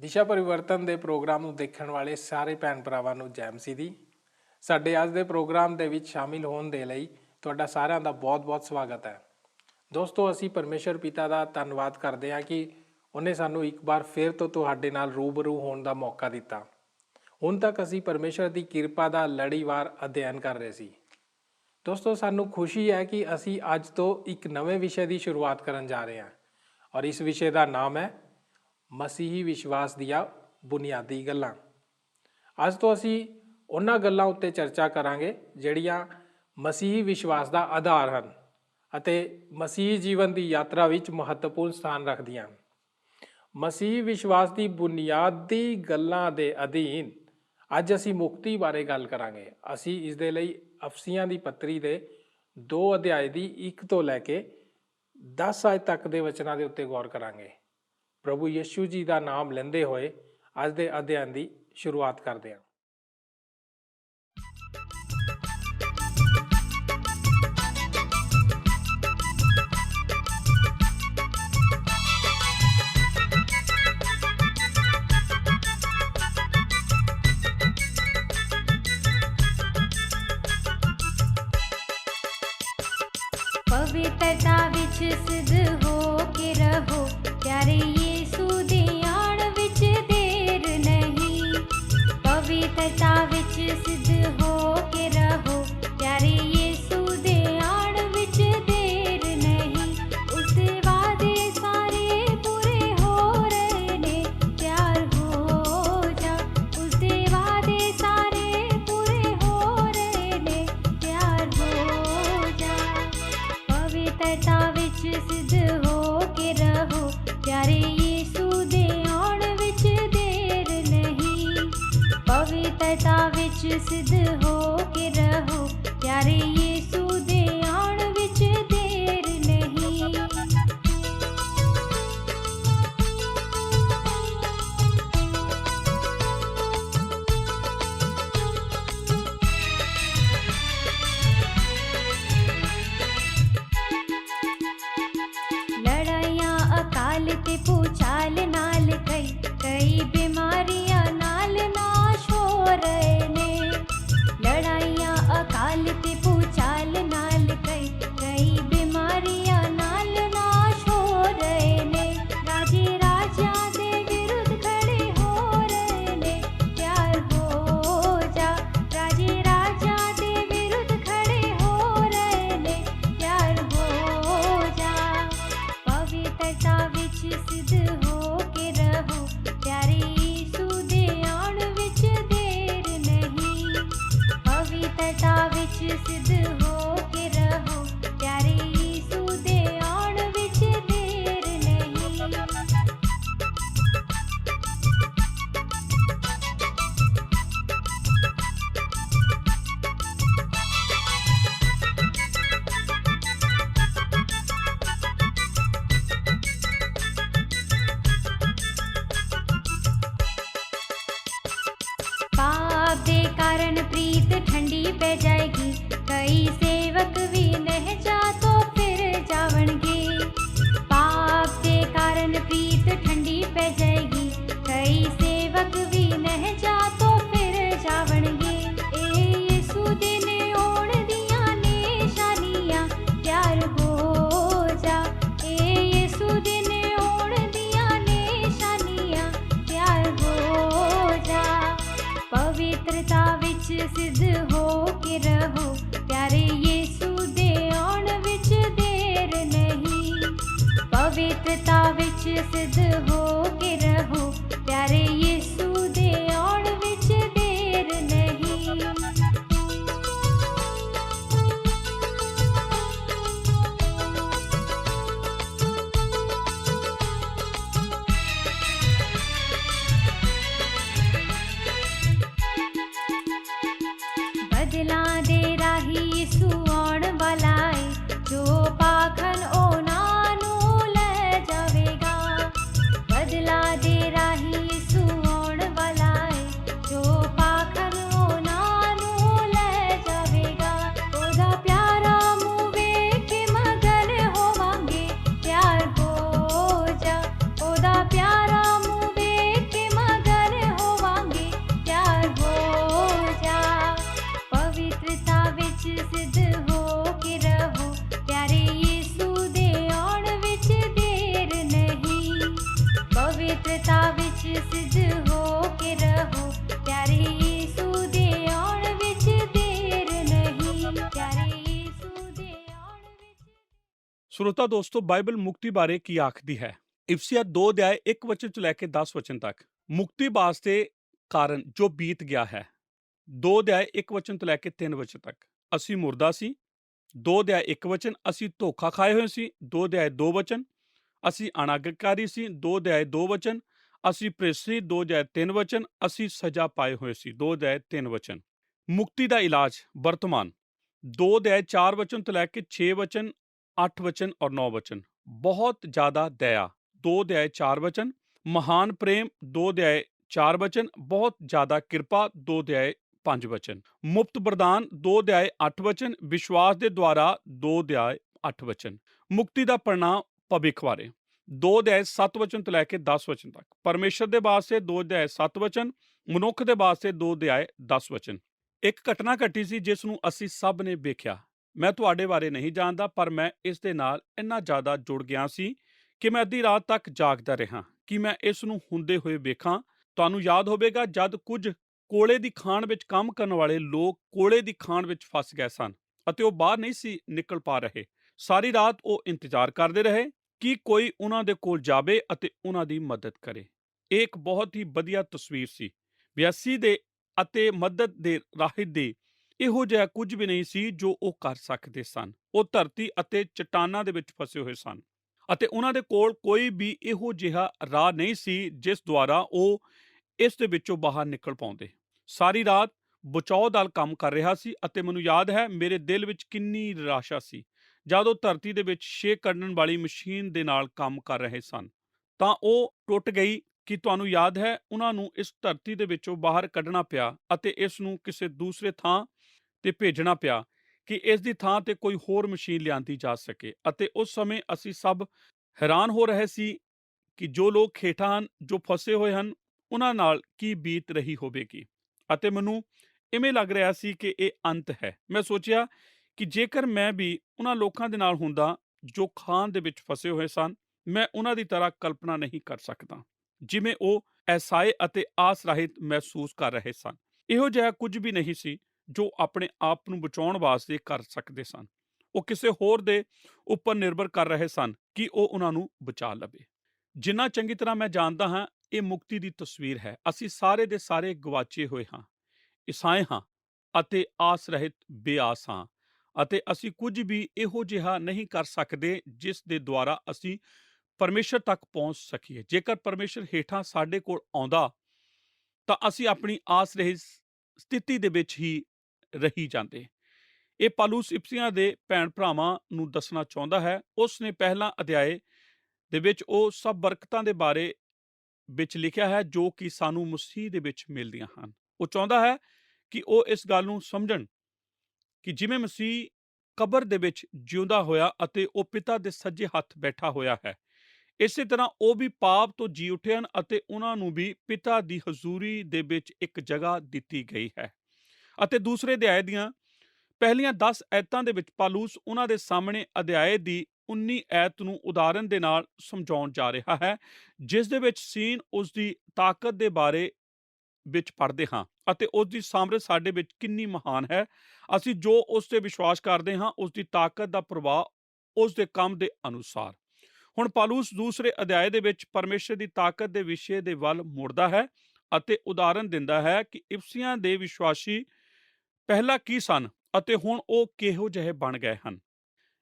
ਦਿਸ਼ਾ ਪਰਿਵਰਤਨ ਦੇ ਪ੍ਰੋਗਰਾਮ ਨੂੰ ਦੇਖਣ ਵਾਲੇ ਸਾਰੇ ਭੈਣ ਭਰਾਵਾਂ ਨੂੰ ਜੈ ਮਸੀਹ ਦੀ। ਸਾਡੇ ਅੱਜ ਦੇ ਪ੍ਰੋਗਰਾਮ ਦੇ ਵਿੱਚ ਸ਼ਾਮਿਲ ਹੋਣ ਦੇ ਲਈ ਤੁਹਾਡਾ ਸਾਰਿਆਂ ਦਾ ਬਹੁਤ-ਬਹੁਤ ਸਵਾਗਤ ਹੈ। ਦੋਸਤੋ, ਅਸੀਂ ਪਰਮੇਸ਼ਰ ਪਿਤਾ ਦਾ ਧੰਨਵਾਦ ਕਰਦੇ ਹਾਂ ਕਿ ਉਹਨੇ ਸਾਨੂੰ ਇੱਕ ਵਾਰ ਫਿਰ ਤੋਂ ਤੁਹਾਡੇ ਨਾਲ ਰੂਬਰੂ ਹੋਣ ਦਾ ਮੌਕਾ ਦਿੱਤਾ। ਹੁਣ ਤੱਕ ਅਸੀਂ ਪਰਮੇਸ਼ਰ ਦੀ ਕਿਰਪਾ ਦਾ ਲੜੀਵਾਰ ਅਧਿਐਨ ਕਰ ਰਹੇ ਸੀ। ਦੋਸਤੋ, ਸਾਨੂੰ ਖੁਸ਼ੀ ਹੈ ਕਿ ਅਸੀਂ ਅੱਜ ਤੋਂ ਇੱਕ ਨਵੇਂ ਵਿਸ਼ੇ ਦੀ ਸ਼ੁਰੂਆਤ ਕਰਨ ਜਾ ਰਹੇ ਹਾਂ ਔਰ ਇਸ ਵਿਸ਼ੇ ਦਾ ਨਾਮ ਹੈ ਮਸੀਹੀ ਵਿਸ਼ਵਾਸ ਦੀਆਂ ਬੁਨਿਆਦੀ ਗੱਲਾਂ। ਅੱਜ ਤੋਂ ਅਸੀਂ ਉਹਨਾਂ ਗੱਲਾਂ ਉੱਤੇ ਚਰਚਾ ਕਰਾਂਗੇ ਜਿਹੜੀਆਂ ਮਸੀਹੀ ਵਿਸ਼ਵਾਸ ਦਾ ਆਧਾਰ ਹਨ ਅਤੇ ਮਸੀਹੀ ਜੀਵਨ ਦੀ ਯਾਤਰਾ ਵਿੱਚ ਮਹੱਤਵਪੂਰਨ ਸਥਾਨ ਰੱਖਦੀਆਂ ਹਨ। ਮਸੀਹੀ ਵਿਸ਼ਵਾਸ ਦੀ ਬੁਨਿਆਦੀ ਗੱਲਾਂ ਦੇ ਅਧੀਨ ਅੱਜ ਅਸੀਂ ਮੁਕਤੀ ਬਾਰੇ ਗੱਲ ਕਰਾਂਗੇ। ਅਸੀਂ ਇਸ ਦੇ ਲਈ ਅਫਸੀਆਂ ਦੀ ਪੱਤਰੀ ਦੇ 2 ਅਧਿਆਏ ਦੀ 1 ਤੋਂ ਲੈ ਕੇ 10 ਆਇਤ ਤੱਕ ਦੇ ਵਚਨਾਂ ਦੇ ਉੱਤੇ ਗੌਰ ਕਰਾਂਗੇ। ਪ੍ਰਭੂ ਯਿਸੂ ਜੀ ਦਾ ਨਾਮ ਲੈਂਦੇ ਹੋਏ ਅੱਜ ਦੇ ਅਧਿਐਨ ਦੀ ਸ਼ੁਰੂਆਤ ਕਰਦੇ ਹਾਂ। पवित्रता विच सिद्ध हो के रहो, प्यारे यीशु दी आड़ विच देर नहीं। पवित्रता विच सिद्ध हो के रहो, प्यारे यीशु दे आड़ विच देर नहीं। उसदे वादे सारे पूरे हो रहे ने, तैयार हो जा। उसदे वादे सारे पूरे हो रहे ने, तैयार हो जा। पवित्रता विच सिद्ध हो के रहो, प्यारे यीशु दे आउण विच देर नहीं। पवित्रता विच सिद्ध हो के रहो, प्यारे यीशु दे आउण विच देर नहीं। लड़ाइयां अकाल ते भूचाल नाल कई बीमारियां नाल नाश हो रहे ने। लड़ाइयां अकाल ते भूचाल नाल कई बीमारियां नाल नाश हो रहे ने। राजे राजा दे विरुद्ध खड़े हो रहे ने, तैयार हो जा। राजे राजा दे विरुद्ध खड़े हो रहे ने, तैयार हो जा। पवित्रता विच सिद्ध हो के रहो, प्यारे यीशु दे आउण विच देर नहीं। पवित्रता विच सिद्ध हो के रहो, प्यारे यीशु दे आउण विच देर नहीं। पाप दे कारण प्रीत ठंडी पै जाएगी, कई सेवक भी नह जा तो फिर जावणगे। पाप दे कारण प्रीत ठंडी पै जाएगी, कई सेवक भी नह जा तो फिर जावणगे। ए यीशु दे ने ओण दियां निशानियां, तैयार हो जा। ए यीशु दे ने ओण दियां निशानियां, तैयार हो जा। पवित्रता विच सिद्ध हो के रहो, प्यारे यीशु दे आउण विच देर नहीं। पवित्रता विच सिद्ध हो के रहो, प्यारे यीशु दे आउण विच देर नहीं। बदला दे राही यीशु आउण वाला है, जो पाखन ओना नू ले जावेगा। बदला दे राही यीशु आउण वाला है, जो पाखन ओना नू ले जावेगा। ओदा प्यारा मुँह वेख के मगन होवांगे, तैयार हो जा। ओदा प्यारा मुँह वेख के श्रोता दोस्तों, बाइबल मुक्ति बारे की आखदी है। इफसिया 2 अध्याय 1 वचन ਤੋਂ ਲੈ ਕੇ 10 ਵਚਨ ਤੱਕ ਮੁਕਤੀ ਵਾਸਤੇ ਕਾਰਨ ਜੋ ਬੀਤ ਗਿਆ ਹੈ। 2 ਅਧਿਆਇ 1 ਵਚਨ ਤੋਂ ਲੈ ਕੇ 3 ਵਚਨ ਤੱਕ ਅਸੀਂ ਮੁਰਦਾ ਸੀ। 2 ਅਧਿਆਇ 1 ਵਚਨ ਅਸੀਂ ਧੋਖਾ ਖਾਏ ਹੋਏ ਸੀ। 2 ਅਧਿਆਇ 2 ਵਚਨ ਅਸੀਂ ਅਨਾਗਤਕਾਰੀ ਸੀ। 2 ਅਧਿਆਇ 2 ਵਚਨ ਅਸੀਂ ਪ੍ਰਿਸੀ। 2 ਅਧਿਆਇ 3 ਵਚਨ ਅਸੀਂ ਸਜ਼ਾ ਪਾਏ ਹੋਏ ਸੀ। 2 ਅਧਿਆਇ 3 ਵਚਨ ਮੁਕਤੀ ਦਾ ਇਲਾਜ ਵਰਤਮਾਨ। 2 ਅਧਿਆਇ 4 ਵਚਨ ਤੋਂ ਲੈ ਕੇ 6 ਵਚਨ 8 वचन और 9 वचन बहुत ज्यादा दया। 2 अध्याय 4 वचन महान प्रेम। 2 अध्याय 4 वचन बहुत ज्यादा कृपा। 2 अध्याय 5 वचन मुफ्त वरदान। 2 अध्याय 8 वचन विश्वास के द्वारा। 2 अध्याय 8 वचन मुक्ति का परिणाम भविख बारे। 2 अध्याय 7 वचन तो लैके 10 वचन तक परमेश्वर के वास्ते। 2 अध्याय 7 वचन मनुख के वास्ते। 2 अध्याय 10 वचन एक घटना घटी सी जिस नूं असीं सब ने वेख्या। मैं ਤੁਹਾਡੇ ਬਾਰੇ नहीं जानता पर मैं इस दे नाल ਇੰਨਾ ਜ਼ਿਆਦਾ ਜੁੜ ਗਿਆ ਸੀ ਕਿ ਮੈਂ ਅੱਧੀ ਰਾਤ ਤੱਕ ਜਾਗਦਾ ਰਿਹਾ ਕਿ ਮੈਂ ਇਸ ਨੂੰ ਹੁੰਦੇ ਹੋਏ ਵੇਖਾਂ। ਤੁਹਾਨੂੰ ਯਾਦ ਹੋਵੇਗਾ ਜਦ ਕੁਝ ਕੋਲੇ ਦੀ ਖਾਣ ਵਿੱਚ ਕੰਮ ਕਰਨ ਵਾਲੇ ਲੋਕ ਕੋਲੇ ਦੀ ਖਾਣ ਵਿੱਚ ਫਸ ਗਏ ਸਨ ਅਤੇ ਉਹ ਬਾਹਰ ਨਹੀਂ ਸੀ ਨਿਕਲ ਪਾ ਰਹੇ। ਸਾਰੀ ਰਾਤ ਉਹ ਇੰਤਜ਼ਾਰ ਕਰਦੇ ਰਹੇ ਕਿ ਕੋਈ ਉਹਨਾਂ ਦੇ ਕੋਲ ਜਾਵੇ ਅਤੇ ਉਹਨਾਂ ਦੀ ਮਦਦ ਕਰੇ। ਇਹ ਇੱਕ ਬਹੁਤ ਹੀ ਵਧੀਆ ਤਸਵੀਰ ਸੀ। ਵਿਅਸੀ ਦੇ ਅਤੇ ਮਦਦ ਦੇ ਰਾਹਤ ਦੇ ਇਹੋ ਜਿਹਾ ਕੁਝ ਵੀ ਨਹੀਂ ਸੀ ਜੋ ਉਹ ਕਰ ਸਕਦੇ ਸਨ। ਉਹ ਧਰਤੀ ਅਤੇ ਚਟਾਨਾਂ ਦੇ ਵਿੱਚ ਫਸੇ ਹੋਏ ਸਨ ਅਤੇ ਉਹਨਾਂ ਦੇ ਕੋਲ ਕੋਈ ਵੀ ਇਹੋ ਜਿਹਾ ਰਾਹ ਨਹੀਂ ਸੀ ਜਿਸ ਦੁਆਰਾ ਉਹ ਇਸ ਦੇ ਵਿੱਚੋਂ ਬਾਹਰ ਨਿਕਲ ਪਾਉਂਦੇ। ਸਾਰੀ ਰਾਤ ਬਚਾਓ ਦਲ ਕੰਮ ਕਰ ਰਿਹਾ ਸੀ ਅਤੇ ਮੈਨੂੰ ਯਾਦ ਹੈ ਮੇਰੇ ਦਿਲ ਵਿੱਚ ਕਿੰਨੀ ਨਿਰਾਸ਼ਾ ਸੀ ਜਦ ਉਹ ਧਰਤੀ ਦੇ ਵਿੱਚ ਛੇ ਕੱਢਣ ਵਾਲੀ ਮਸ਼ੀਨ ਦੇ ਨਾਲ ਕੰਮ ਕਰ ਰਹੇ ਸਨ ਤਾਂ ਉਹ ਟੁੱਟ ਗਈ। ਕਿ ਤੁਹਾਨੂੰ ਯਾਦ ਹੈ ਉਹਨਾਂ ਨੂੰ ਇਸ ਧਰਤੀ ਦੇ ਵਿੱਚੋਂ ਬਾਹਰ ਕੱਢਣਾ ਪਿਆ ਅਤੇ ਇਸ ਨੂੰ ਕਿਸੇ ਦੂਸਰੇ ਥਾਂ ਤੇ ਭੇਜਣਾ ਪਿਆ ਕਿ ਇਸ ਦੀ ਥਾਂ ਤੇ ਕੋਈ ਹੋਰ ਮਸ਼ੀਨ ਲਿਆਂਦੀ ਜਾ ਸਕੇ। ਅਤੇ ਉਸ ਸਮੇਂ ਅਸੀਂ ਸਭ ਹੈਰਾਨ ਹੋ ਰਹੇ ਸੀ ਕਿ ਜੋ ਲੋਕ ਹੇਠਾਂ ਹਨ, ਜੋ ਫਸੇ ਹੋਏ ਹਨ, ਉਹਨਾਂ ਨਾਲ ਕੀ ਬੀਤ ਰਹੀ ਹੋਵੇਗੀ। ਅਤੇ ਮੈਨੂੰ ਇਵੇਂ ਲੱਗ ਰਿਹਾ ਸੀ ਕਿ ਇਹ ਅੰਤ ਹੈ। ਮੈਂ ਸੋਚਿਆ ਕਿ ਜੇਕਰ ਮੈਂ ਵੀ ਉਹਨਾਂ ਲੋਕਾਂ ਦੇ ਨਾਲ ਹੁੰਦਾ ਜੋ ਖਾਨ ਦੇ ਵਿੱਚ ਫਸੇ ਹੋਏ ਸਨ, ਮੈਂ ਉਹਨਾਂ ਦੀ ਤਰ੍ਹਾਂ ਕਲਪਨਾ ਨਹੀਂ ਕਰ ਸਕਦਾ ਜਿਵੇਂ ਉਹ ਐਸਾਏ ਅਤੇ ਆਸ ਰਹਿਤ ਮਹਿਸੂਸ ਕਰ ਰਹੇ ਸਨ। ਇਹੋ ਜਿਹਾ ਕੁਝ ਵੀ ਨਹੀਂ ਸੀ ਜੋ ਆਪਣੇ ਆਪ ਨੂੰ ਬਚਾਉਣ ਵਾਸਤੇ ਕਰ ਸਕਦੇ ਸਨ। ਉਹ ਕਿਸੇ ਹੋਰ ਦੇ ਉੱਪਰ ਨਿਰਭਰ ਕਰ ਰਹੇ ਸਨ ਕਿ ਉਹ ਉਹਨਾਂ ਨੂੰ ਬਚਾ ਲਵੇ। ਜਿੰਨਾ ਚੰਗੀ ਤਰ੍ਹਾਂ ਮੈਂ ਜਾਣਦਾ ਹਾਂ, ਇਹ ਮੁਕਤੀ ਦੀ ਤਸਵੀਰ ਹੈ। ਅਸੀਂ ਸਾਰੇ ਦੇ ਸਾਰੇ ਗਵਾਚੇ ਹੋਏ ਹਾਂ, ਇਸਾਏ ਹਾਂ ਅਤੇ ਆਸ ਰਹਿਤ ਬੇਆਸ ਹਾਂ ਅਤੇ ਅਸੀਂ ਕੁਝ ਵੀ ਇਹੋ ਜਿਹਾ ਨਹੀਂ ਕਰ ਸਕਦੇ ਜਿਸ ਦੇ ਦੁਆਰਾ ਅਸੀਂ ਪਰਮੇਸ਼ਰ ਤੱਕ ਪਹੁੰਚ ਸਕੀਏ। ਜੇਕਰ ਪਰਮੇਸ਼ਰ ਹੇਠਾਂ ਸਾਡੇ ਕੋਲ ਆਉਂਦਾ ਤਾਂ ਅਸੀਂ ਆਪਣੀ ਆਸ ਰਹਿਤ ਸਥਿਤੀ ਦੇ ਵਿੱਚ ਹੀ ਰਹੀ ਜਾਂਦੇ। ਇਹ ਪਾਲੂਸ ਇਫਸੀਆਂ ਦੇ ਭੈਣ ਭਰਾਵਾਂ ਨੂੰ ਦੱਸਣਾ ਚਾਹੁੰਦਾ ਹੈ। ਉਸ ਨੇ ਪਹਿਲਾਂ ਅਧਿਆਏ ਦੇ ਵਿੱਚ ਉਹ ਸਭ ਬਰਕਤਾਂ ਦੇ ਬਾਰੇ ਵਿੱਚ ਲਿਖਿਆ ਹੈ ਜੋ ਕਿ ਸਾਨੂੰ ਮਸੀਹ ਦੇ ਵਿੱਚ ਮਿਲਦੀਆਂ ਹਨ। ਉਹ ਚਾਹੁੰਦਾ ਹੈ ਕਿ ਉਹ ਇਸ ਗੱਲ ਨੂੰ ਸਮਝਣ ਕਿ ਜਿਵੇਂ ਮਸੀਹ ਕਬਰ ਦੇ ਵਿੱਚ ਜਿਉਂਦਾ ਹੋਇਆ ਅਤੇ ਉਹ ਪਿਤਾ ਦੇ ਸੱਜੇ ਹੱਥ ਬੈਠਾ ਹੋਇਆ ਹੈ, ਇਸੇ ਤਰ੍ਹਾਂ ਉਹ ਵੀ ਪਾਪ ਤੋਂ ਜੀ ਉੱਠੇ ਹਨ ਅਤੇ ਉਹਨਾਂ ਨੂੰ ਵੀ ਪਿਤਾ ਦੀ ਹਜ਼ੂਰੀ ਦੇ ਵਿੱਚ ਇੱਕ ਜਗ੍ਹਾ ਦਿੱਤੀ ਗਈ ਹੈ। ਅਤੇ ਦੂਸਰੇ ਅਧਿਆਏ ਦੀਆਂ ਪਹਿਲੀਆਂ 10 ਐਤਾਂ ਦੇ ਵਿੱਚ ਪਾਲੂਸ ਉਹਨਾਂ ਦੇ ਸਾਹਮਣੇ ਅਧਿਆਏ ਦੀ 19 ਐਤ ਨੂੰ ਉਦਾਹਰਨ ਦੇ ਨਾਲ ਸਮਝਾਉਣ ਜਾ ਰਿਹਾ ਹੈ, ਜਿਸ ਦੇ ਵਿੱਚ ਸੀਨ ਉਸ ਦੀ ਤਾਕਤ ਦੇ ਬਾਰੇ ਵਿੱਚ ਪੜ੍ਹਦੇ ਹਾਂ ਅਤੇ ਉਸ ਦੀ ਸਾਮਰਥ ਸਾਡੇ ਵਿੱਚ ਕਿੰਨੀ ਮਹਾਨ ਹੈ। ਅਸੀਂ ਜੋ ਉਸ ਤੇ ਵਿਸ਼ਵਾਸ ਕਰਦੇ ਹਾਂ ਉਸ ਦੀ ਤਾਕਤ ਦਾ ਪ੍ਰਭਾਵ ਉਸ ਦੇ ਕੰਮ ਦੇ ਅਨੁਸਾਰ। ਹੁਣ ਪਾਲੂਸ ਦੂਸਰੇ ਅਧਿਆਏ ਦੇ ਵਿੱਚ ਪਰਮੇਸ਼ਰ ਦੀ ਤਾਕਤ ਦੇ ਵਿਸ਼ੇ ਦੇ ਵੱਲ ਮੁੜਦਾ ਹੈ ਅਤੇ ਉਦਾਹਰਨ ਦਿੰਦਾ ਹੈ ਕਿ ਇਫਸੀਆਂ ਦੇ ਵਿਸ਼ਵਾਸੀ ਪਹਿਲਾਂ ਕੀ ਸਨ ਅਤੇ ਹੁਣ ਉਹ ਕਿਹੋ ਜਿਹੇ ਬਣ ਗਏ ਹਨ।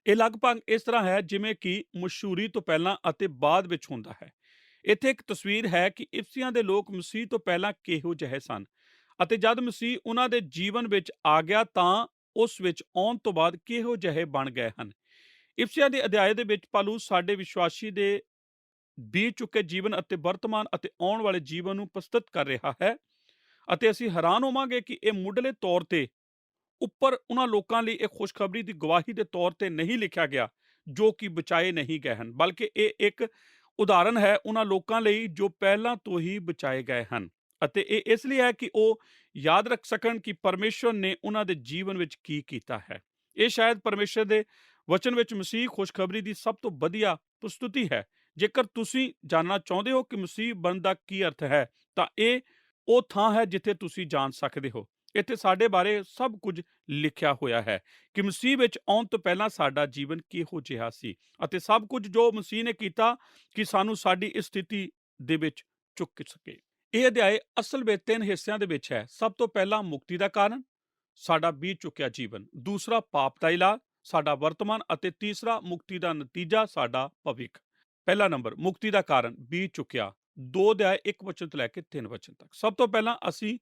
ਇਹ ਲਗਭਗ ਇਸ ਤਰ੍ਹਾਂ ਹੈ ਜਿਵੇਂ ਕਿ ਮਸ਼ਹੂਰੀ ਤੋਂ ਪਹਿਲਾਂ ਅਤੇ ਬਾਅਦ ਵਿੱਚ ਹੁੰਦਾ ਹੈ। ਇੱਥੇ ਇੱਕ ਤਸਵੀਰ ਹੈ ਕਿ ਇਫਸੀਆਂ ਦੇ ਲੋਕ ਮਸੀਹ ਤੋਂ ਪਹਿਲਾਂ ਕਿਹੋ ਜਿਹੇ ਸਨ ਅਤੇ ਜਦ ਮਸੀਹ ਉਹਨਾਂ ਦੇ ਜੀਵਨ ਵਿੱਚ ਆ ਗਿਆ ਤਾਂ ਉਸ ਵਿੱਚ ਆਉਣ ਤੋਂ ਬਾਅਦ ਕਿਹੋ ਜਿਹੇ ਬਣ ਗਏ ਹਨ। ਇਫਸੀਆਂ ਦੇ ਅਧਿਆਏ ਦੇ ਵਿੱਚ ਪਾਲੂਸ ਸਾਡੇ ਵਿਸ਼ਵਾਸੀ ਦੇ ਬੀਤ ਚੁੱਕੇ ਜੀਵਨ ਅਤੇ ਵਰਤਮਾਨ ਅਤੇ ਆਉਣ ਵਾਲੇ ਜੀਵਨ ਨੂੰ ਪ੍ਰਸਤੁਤ ਕਰ ਰਿਹਾ ਹੈ ਅਤੇ ਅਸੀਂ ਹੈਰਾਨ ਹੋਵਾਂਗੇ ਕਿ ਇਹ ਮੁੱਢਲੇ ਤੌਰ ਤੇ ਉੱਪਰ ਉਹਨਾਂ ਲੋਕਾਂ ਲਈ ਇੱਕ ਖੁਸ਼ਖਬਰੀ ਦੀ ਗਵਾਹੀ ਦੇ ਤੌਰ ਤੇ ਨਹੀਂ ਲਿਖਿਆ ਗਿਆ ਜੋ ਕਿ ਬਚਾਏ ਨਹੀਂ ਗਏ ਹਨ, ਬਲਕਿ ਇਹ ਇੱਕ ਉਦਾਹਰਨ ਹੈ ਉਹਨਾਂ ਲੋਕਾਂ ਲਈ ਜੋ ਪਹਿਲਾਂ ਤੋਂ ਹੀ ਬਚਾਏ ਗਏ ਹਨ। ਅਤੇ ਇਹ ਇਸ ਲਈ ਹੈ ਕਿ ਉਹ ਯਾਦ ਰੱਖ ਸਕਣ ਕਿ ਪਰਮੇਸ਼ਰ ਨੇ ਉਹਨਾਂ ਦੇ ਜੀਵਨ ਵਿੱਚ ਕੀ ਕੀਤਾ ਹੈ। ਇਹ ਸ਼ਾਇਦ ਪਰਮੇਸ਼ਰ ਦੇ ਵਚਨ ਵਿੱਚ ਮਸੀਹ ਖੁਸ਼ਖਬਰੀ ਦੀ ਸਭ ਤੋਂ ਵਧੀਆ ਪ੍ਰਸਤੁਤੀ ਹੈ। ਜੇਕਰ ਤੁਸੀਂ ਜਾਣਨਾ ਚਾਹੁੰਦੇ ਹੋ ਕਿ ਮਸੀਹ ਬਣਨ ਦਾ ਕੀ ਅਰਥ ਹੈ ਤਾਂ ਇਹ ਉਹ ਥਾਂ ਹੈ ਜਿੱਥੇ ਤੁਸੀਂ ਜਾਣ ਸਕਦੇ ਹੋ। ਇੱਥੇ ਸਾਡੇ ਬਾਰੇ ਸਭ ਕੁਝ ਲਿਖਿਆ ਹੋਇਆ ਹੈ ਕਿ ਮਸੀਹ ਵਿੱਚ ਆਉਣ ਤੋਂ ਪਹਿਲਾਂ ਸਾਡਾ ਜੀਵਨ ਕਿਹੋ ਜਿਹਾ ਸੀ ਅਤੇ ਸਭ ਕੁਝ ਜੋ ਮਸੀਹ ਨੇ ਕੀਤਾ ਕਿ ਸਾਨੂੰ ਸਾਡੀ ਇਸ ਸਥਿਤੀ ਦੇ ਵਿੱਚ ਚੁੱਕ ਸਕੇ। ਇਹ ਅਧਿਆਇ ਅਸਲ ਵਿੱਚ 3 ਹਿੱਸਿਆਂ ਦੇ ਵਿੱਚ ਹੈ। ਸਭ ਤੋਂ ਪਹਿਲਾਂ ਮੁਕਤੀ ਦਾ ਕਾਰਨ, ਸਾਡਾ ਬੀਤ ਚੁੱਕਿਆ ਜੀਵਨ। ਦੂਸਰਾ ਪਾਪ ਦਾ ਇਲਾਜ, ਸਾਡਾ ਵਰਤਮਾਨ। ਅਤੇ ਤੀਸਰਾ ਮੁਕਤੀ ਦਾ ਨਤੀਜਾ, ਸਾਡਾ ਭਵਿੱਖ। ਪਹਿਲਾ ਨੰਬਰ, ਮੁਕਤੀ ਦਾ ਕਾਰਨ, ਬੀਤ ਚੁੱਕਿਆ। 2 ਅਧਿਆਇ 1 ਵਚਨ ਤੋਂ ਲੈ ਕੇ 3 ਵਚਨ ਤੱਕ। ਸਭ ਤੋਂ ਪਹਿਲਾਂ ਅਸੀਂ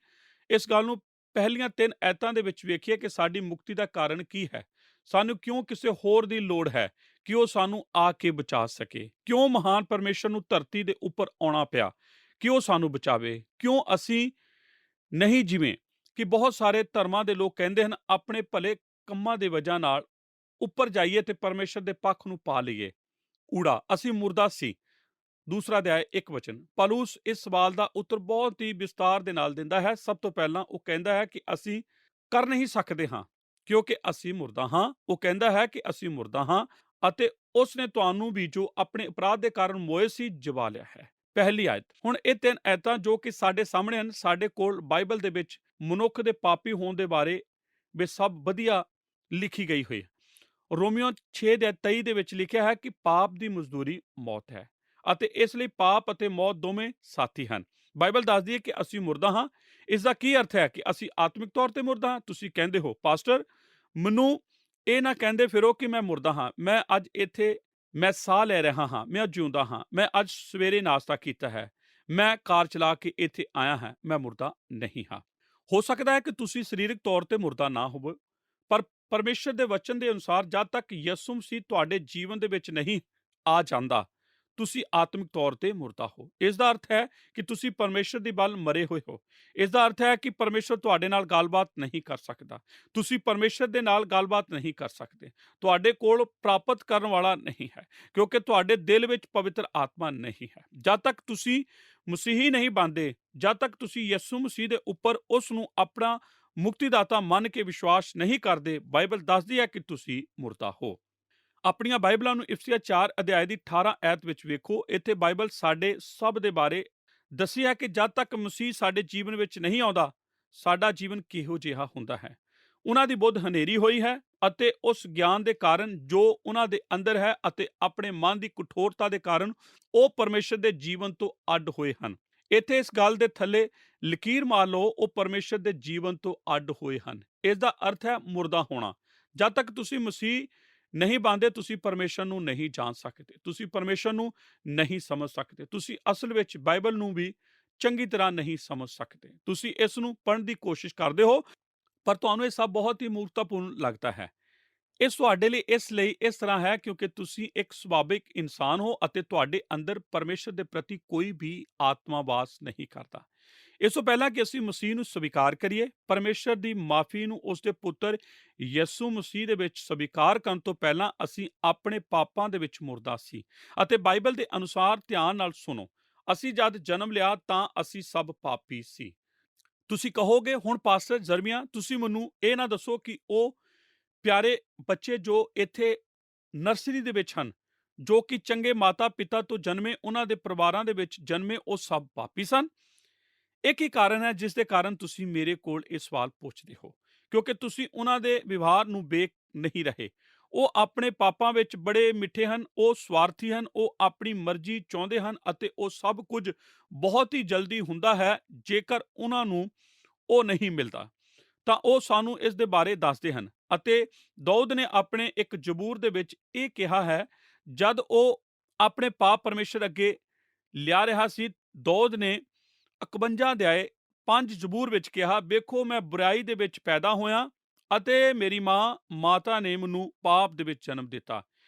ਇਸ ਗੱਲ ਨੂੰ ਪਹਿਲੀਆਂ 3 ਐਤਾਂ ਦੇ ਵਿੱਚ ਵੇਖੀਏ ਕਿ ਸਾਡੀ ਮੁਕਤੀ ਦਾ ਕਾਰਨ ਕੀ ਹੈ। ਸਾਨੂੰ ਕਿਉਂ ਕਿਸੇ ਹੋਰ ਦੀ ਲੋੜ ਹੈ ਕਿ ਉਹ ਸਾਨੂੰ ਆ ਕੇ ਬਚਾ ਸਕੇ। ਕਿਉਂ ਮਹਾਨ ਪਰਮੇਸ਼ਰ ਨੂੰ ਧਰਤੀ ਦੇ ਉੱਪਰ ਆਉਣਾ ਪਿਆ ਕਿ ਉਹ ਸਾਨੂੰ ਬਚਾਵੇ। ਕਿਉਂ ਅਸੀਂ ਨਹੀਂ ਜਿਵੇਂ ਕਿ ਬਹੁਤ ਸਾਰੇ ਧਰਮਾਂ ਦੇ ਲੋਕ ਕਹਿੰਦੇ ਹਨ, ਆਪਣੇ ਭਲੇ ਕੰਮਾਂ ਦੇ ਵਜ੍ਹਾ ਨਾਲ ਉੱਪਰ ਜਾਈਏ ਤੇ ਪਰਮੇਸ਼ਰ ਦੇ ਪੱਖ ਨੂੰ ਪਾ ਲਈਏ। ਊੜਾ, ਅਸੀਂ ਮੁਰਦਾ ਸੀ। ਦੂਸਰਾ ਅਧਿਆਇ 1 ਵਚਨ। ਪੌਲੁਸ ਇਸ ਸਵਾਲ ਦਾ ਉੱਤਰ ਬਹੁਤ ਹੀ ਵਿਸਤਾਰ ਦੇ ਨਾਲ ਦਿੰਦਾ ਹੈ। ਸਭ ਤੋਂ ਪਹਿਲਾਂ ਉਹ ਕਹਿੰਦਾ ਹੈ ਕਿ ਅਸੀਂ ਕਰ ਨਹੀਂ ਸਕਦੇ ਹਾਂ ਕਿਉਂਕਿ ਅਸੀਂ ਮੁਰਦਾ ਹਾਂ। ਉਹ ਕਹਿੰਦਾ ਹੈ ਕਿ ਅਸੀਂ ਮੁਰਦਾ ਹਾਂ ਅਤੇ ਉਸ ਨੇ ਤੁਹਾਨੂੰ ਵੀ ਜੋ ਆਪਣੇ ਅਪਰਾਧ ਦੇ ਕਾਰਨ ਮੋਏ ਸੀ ਜਵਾ ਲਿਆ ਹੈ। ਪਹਿਲੀ ਆਇਤ। ਹੁਣ ਇਹ 3 ਐਤਾਂ ਜੋ ਕਿ ਸਾਡੇ ਸਾਹਮਣੇ ਹਨ, ਸਾਡੇ ਕੋਲ ਬਾਈਬਲ ਦੇ ਵਿੱਚ ਮਨੁੱਖ ਦੇ ਪਾਪੀ ਹੋਣ ਦੇ ਬਾਰੇ ਵਿੱਚ ਸਭ ਵਧੀਆ ਲਿਖੀ ਗਈ ਹੋਈ ਹੈ। ਰੋਮੀਓ 6:23 ਦੇ ਵਿੱਚ ਲਿਖਿਆ ਹੈ ਕਿ ਪਾਪ ਦੀ ਮਜ਼ਦੂਰੀ ਮੌਤ ਹੈ ਅਤੇ ਇਸ ਲਈ ਪਾਪ ਅਤੇ ਮੌਤ ਦੋਵੇਂ ਸਾਥੀ ਹਨ। ਬਾਈਬਲ ਦੱਸਦੀ ਹੈ ਕਿ ਅਸੀਂ ਮੁਰਦਾ ਹਾਂ। ਇਸ ਦਾ ਕੀ ਅਰਥ ਹੈ ਕਿ ਅਸੀਂ ਆਤਮਿਕ ਤੌਰ ਤੇ ਮੁਰਦਾ ਹਾਂ। ਤੁਸੀਂ ਕਹਿੰਦੇ ਹੋ, ਪਾਸਟਰ ਮੈਨੂੰ ਇਹ ਨਾ ਕਹਿੰਦੇ ਫਿਰੋ ਕਿ ਮੈਂ ਮੁਰਦਾ ਹਾਂ। ਮੈਂ ਅੱਜ ਇੱਥੇ ਮੈਂ ਸਾਹ ਲੈ ਰਿਹਾ ਹਾਂ, ਮੈਂ ਜਿਉਂਦਾ ਹਾਂ। ਮੈਂ ਅੱਜ ਸਵੇਰੇ ਨਾਸ਼ਤਾ ਕੀਤਾ ਹੈ, ਮੈਂ ਕਾਰ ਚਲਾ ਕੇ ਇੱਥੇ ਆਇਆ ਹਾਂ। ਮੈਂ ਮੁਰਦਾ ਨਹੀਂ ਹਾਂ। ਹੋ ਸਕਦਾ ਹੈ ਕਿ ਤੁਸੀਂ ਸਰੀਰਕ ਤੌਰ ਤੇ ਮੁਰਦਾ ਨਾ ਹੋਵੋ, ਪਰ ਪਰਮੇਸ਼ਰ ਦੇ ਵਚਨ ਦੇ ਅਨੁਸਾਰ ਜਦ ਤੱਕ ਯਿਸੂ ਮਸੀਹ ਤੁਹਾਡੇ ਜੀਵਨ ਦੇ ਵਿੱਚ ਨਹੀਂ ਆ ਜਾਂਦਾ, ਤੁਸੀਂ ਆਤਮਿਕ ਤੌਰ ਤੇ ਮੁਰਦਾ ਹੋ। ਇਸ ਦਾ ਅਰਥ ਹੈ ਕਿ ਤੁਸੀਂ ਪਰਮੇਸ਼ਰ ਦੀ ਵੱਲ ਮਰੇ ਹੋਏ ਹੋ। ਇਸ ਦਾ ਅਰਥ ਹੈ ਕਿ ਪਰਮੇਸ਼ਰ ਤੁਹਾਡੇ ਨਾਲ ਗੱਲਬਾਤ ਨਹੀਂ ਕਰ ਸਕਦਾ। ਤੁਸੀਂ ਪਰਮੇਸ਼ਰ ਦੇ ਨਾਲ ਗੱਲਬਾਤ ਨਹੀਂ ਕਰ ਸਕਦੇ। ਤੁਹਾਡੇ ਕੋਲ ਪ੍ਰਾਪਤ ਕਰਨ ਵਾਲਾ ਨਹੀਂ ਹੈ ਕਿਉਂਕਿ ਤੁਹਾਡੇ ਦਿਲ ਵਿੱਚ ਪਵਿੱਤਰ ਆਤਮਾ ਨਹੀਂ ਹੈ। ਜਦ ਤੱਕ ਤੁਸੀਂ ਮਸੀਹੀ ਨਹੀਂ ਬਣਦੇ, ਜਦ ਤੱਕ ਤੁਸੀਂ ਯਿਸੂ ਮਸੀਹ ਦੇ ਉੱਪਰ ਉਸ ਨੂੰ ਆਪਣਾ ਮੁਕਤੀਦਾਤਾ ਮੰਨ ਕੇ ਵਿਸ਼ਵਾਸ ਨਹੀਂ ਕਰਦੇ, ਬਾਈਬਲ ਦੱਸਦੀ ਹੈ ਕਿ ਤੁਸੀਂ ਮੁਰਦਾ ਹੋ। ਆਪਣੀਆਂ ਬਾਈਬਲਾਂ ਨੂੰ ਇਫਸੀਆ 4 ਅਧਿਆਇ ਦੀ 18 ਐਤ ਵਿੱਚ ਵੇਖੋ। ਇੱਥੇ ਬਾਈਬਲ ਸਾਡੇ ਸਭ ਦੇ ਬਾਰੇ ਦੱਸੀ ਹੈ ਕਿ ਜਦ ਤੱਕ ਮਸੀਹ ਸਾਡੇ ਜੀਵਨ ਵਿੱਚ ਨਹੀਂ ਆਉਂਦਾ, ਸਾਡਾ ਜੀਵਨ ਕਿਹੋ ਜਿਹਾ ਹੁੰਦਾ ਹੈ। ਉਹਨਾਂ ਦੀ ਬੁੱਧ ਹਨੇਰੀ ਹੋਈ ਹੈ ਅਤੇ ਉਸ ਗਿਆਨ ਦੇ ਕਾਰਨ ਜੋ ਉਹਨਾਂ ਦੇ ਅੰਦਰ ਹੈ ਅਤੇ ਆਪਣੇ ਮਨ ਦੀ ਕਠੋਰਤਾ ਦੇ ਕਾਰਨ ਉਹ ਪਰਮੇਸ਼ਰ ਦੇ ਜੀਵਨ ਤੋਂ ਅੱਡ ਹੋਏ ਹਨ। ਇੱਥੇ ਇਸ ਗੱਲ ਦੇ ਥੱਲੇ ਲਕੀਰ ਮਾਰ ਲਓ, ਉਹ ਪਰਮੇਸ਼ਰ ਦੇ ਜੀਵਨ ਤੋਂ ਅੱਡ ਹੋਏ ਹਨ। ਇਸ ਦਾ ਅਰਥ ਹੈ ਮੁਰਦਾ ਹੋਣਾ। ਜਦ ਤੱਕ ਤੁਸੀਂ ਮਸੀਹ ਨਹੀਂ ਬਣਦੇ, ਤੁਸੀਂ ਪਰਮੇਸ਼ਰ ਨੂੰ ਨਹੀਂ ਜਾਣ ਸਕਦੇ, ਤੁਸੀਂ ਪਰਮੇਸ਼ਰ ਨੂੰ ਨਹੀਂ ਸਮਝ ਸਕਦੇ, ਤੁਸੀਂ ਅਸਲ ਵਿੱਚ ਬਾਈਬਲ ਨੂੰ ਵੀ ਚੰਗੀ ਤਰ੍ਹਾਂ ਨਹੀਂ ਸਮਝ ਸਕਦੇ। ਤੁਸੀਂ ਇਸ ਨੂੰ ਪੜ੍ਹਨ ਦੀ ਕੋਸ਼ਿਸ਼ ਕਰਦੇ ਹੋ ਪਰ ਤੁਹਾਨੂੰ ਇਹ ਸਭ ਬਹੁਤ ਹੀ ਮਹੱਤਵਪੂਰਨ ਲੱਗਦਾ ਹੈ। ਇਹ ਤੁਹਾਡੇ ਲਈ ਇਸ ਲਈ ਇਸ ਤਰ੍ਹਾਂ ਹੈ ਕਿਉਂਕਿ ਤੁਸੀਂ ਇੱਕ ਸੁਭਾਵਿਕ ਇਨਸਾਨ ਹੋ ਅਤੇ ਤੁਹਾਡੇ ਅੰਦਰ ਪਰਮੇਸ਼ਰ ਦੇ ਪ੍ਰਤੀ ਕੋਈ ਵੀ ਆਤਮਾ ਵਾਸ ਨਹੀਂ ਕਰਦਾ। ਇਸ ਤੋਂ ਪਹਿਲਾਂ ਕਿ ਅਸੀਂ ਮਸੀਹ ਨੂੰ ਸਵੀਕਾਰ ਕਰੀਏ, ਪਰਮੇਸ਼ਰ ਦੀ ਮਾਫੀ ਨੂੰ ਉਸ ਦੇ ਪੁੱਤਰ ਯਿਸੂ ਮਸੀਹ ਦੇ ਵਿੱਚ ਸਵੀਕਾਰ ਕਰਨ ਤੋਂ ਪਹਿਲਾਂ ਅਸੀਂ ਆਪਣੇ ਪਾਪਾਂ ਦੇ ਵਿੱਚ ਮੁਰਦਾ ਸੀ। ਅਤੇ ਬਾਈਬਲ ਦੇ ਅਨੁਸਾਰ ਧਿਆਨ ਨਾਲ ਸੁਣੋ, ਅਸੀਂ ਜਦ ਜਨਮ ਲਿਆ ਤਾਂ ਅਸੀਂ ਸਭ ਪਾਪੀ ਸੀ। ਤੁਸੀਂ ਕਹੋਗੇ, ਹੁਣ ਪਾਸਟਰ ਜਰਮੀਆ ਤੁਸੀਂ ਮੈਨੂੰ ਇਹ ਨਾ ਦੱਸੋ ਕਿ ਉਹ ਪਿਆਰੇ ਬੱਚੇ ਜੋ ਇੱਥੇ ਨਰਸਰੀ ਦੇ ਵਿੱਚ ਹਨ, ਜੋ ਕਿ ਚੰਗੇ ਮਾਤਾ ਪਿਤਾ ਤੋਂ ਜਨਮੇ, ਉਹਨਾਂ ਦੇ ਪਰਿਵਾਰਾਂ ਦੇ ਵਿੱਚ ਜਨਮੇ, ਉਹ ਸਭ ਪਾਪੀ ਸਨ। ਇੱਕ ਹੀ ਕਾਰਨ ਹੈ ਜਿਸ ਦੇ ਕਾਰਨ ਤੁਸੀਂ ਮੇਰੇ ਕੋਲ ਇਹ ਸਵਾਲ ਪੁੱਛਦੇ ਹੋ, ਕਿਉਂਕਿ ਤੁਸੀਂ ਉਹਨਾਂ ਦੇ ਵਿਵਹਾਰ ਨੂੰ ਵੇਖ ਨਹੀਂ ਰਹੇ। ਉਹ ਆਪਣੇ ਪਾਪਾਂ ਵਿੱਚ ਬੜੇ ਮਿੱਠੇ ਹਨ, ਉਹ ਸਵਾਰਥੀ ਹਨ, ਉਹ ਆਪਣੀ ਮਰਜ਼ੀ ਚਾਹੁੰਦੇ ਹਨ ਅਤੇ ਉਹ ਸਭ ਕੁਝ ਬਹੁਤ ਹੀ ਜਲਦੀ ਹੁੰਦਾ ਹੈ। ਜੇਕਰ ਉਹਨਾਂ ਨੂੰ ਉਹ ਨਹੀਂ ਮਿਲਦਾ ਤਾਂ ਉਹ ਸਾਨੂੰ ਇਸ ਦੇ ਬਾਰੇ ਦੱਸਦੇ ਹਨ। ਅਤੇ ਦਾਊਦ ਨੇ ਆਪਣੇ ਇੱਕ ਜ਼ਬੂਰ ਦੇ ਵਿੱਚ ਇਹ ਕਿਹਾ ਹੈ, ਜਦ ਉਹ ਆਪਣੇ ਪਾਪ ਪਰਮੇਸ਼ਰ ਅੱਗੇ ਲਿਆ ਰਿਹਾ ਸੀ, ਦਾਊਦ ਨੇ 51 ਅਧਿਆਏ 5 ਜ਼ਬੂਰ ਵਿੱਚ ਕਿਹਾ, ਵੇਖੋ ਮੈਂ ਬੁਰਾਈ ਦੇ ਵਿੱਚ ਪੈਦਾ ਹੋਇਆ ਅਤੇ ਮੇਰੀ ਮਾਤਾ ਨੇ ਮੈਨੂੰ ਪਾਪ ਦੇ ਵਿੱਚ ਜਨਮ ਦਿੱਤਾ।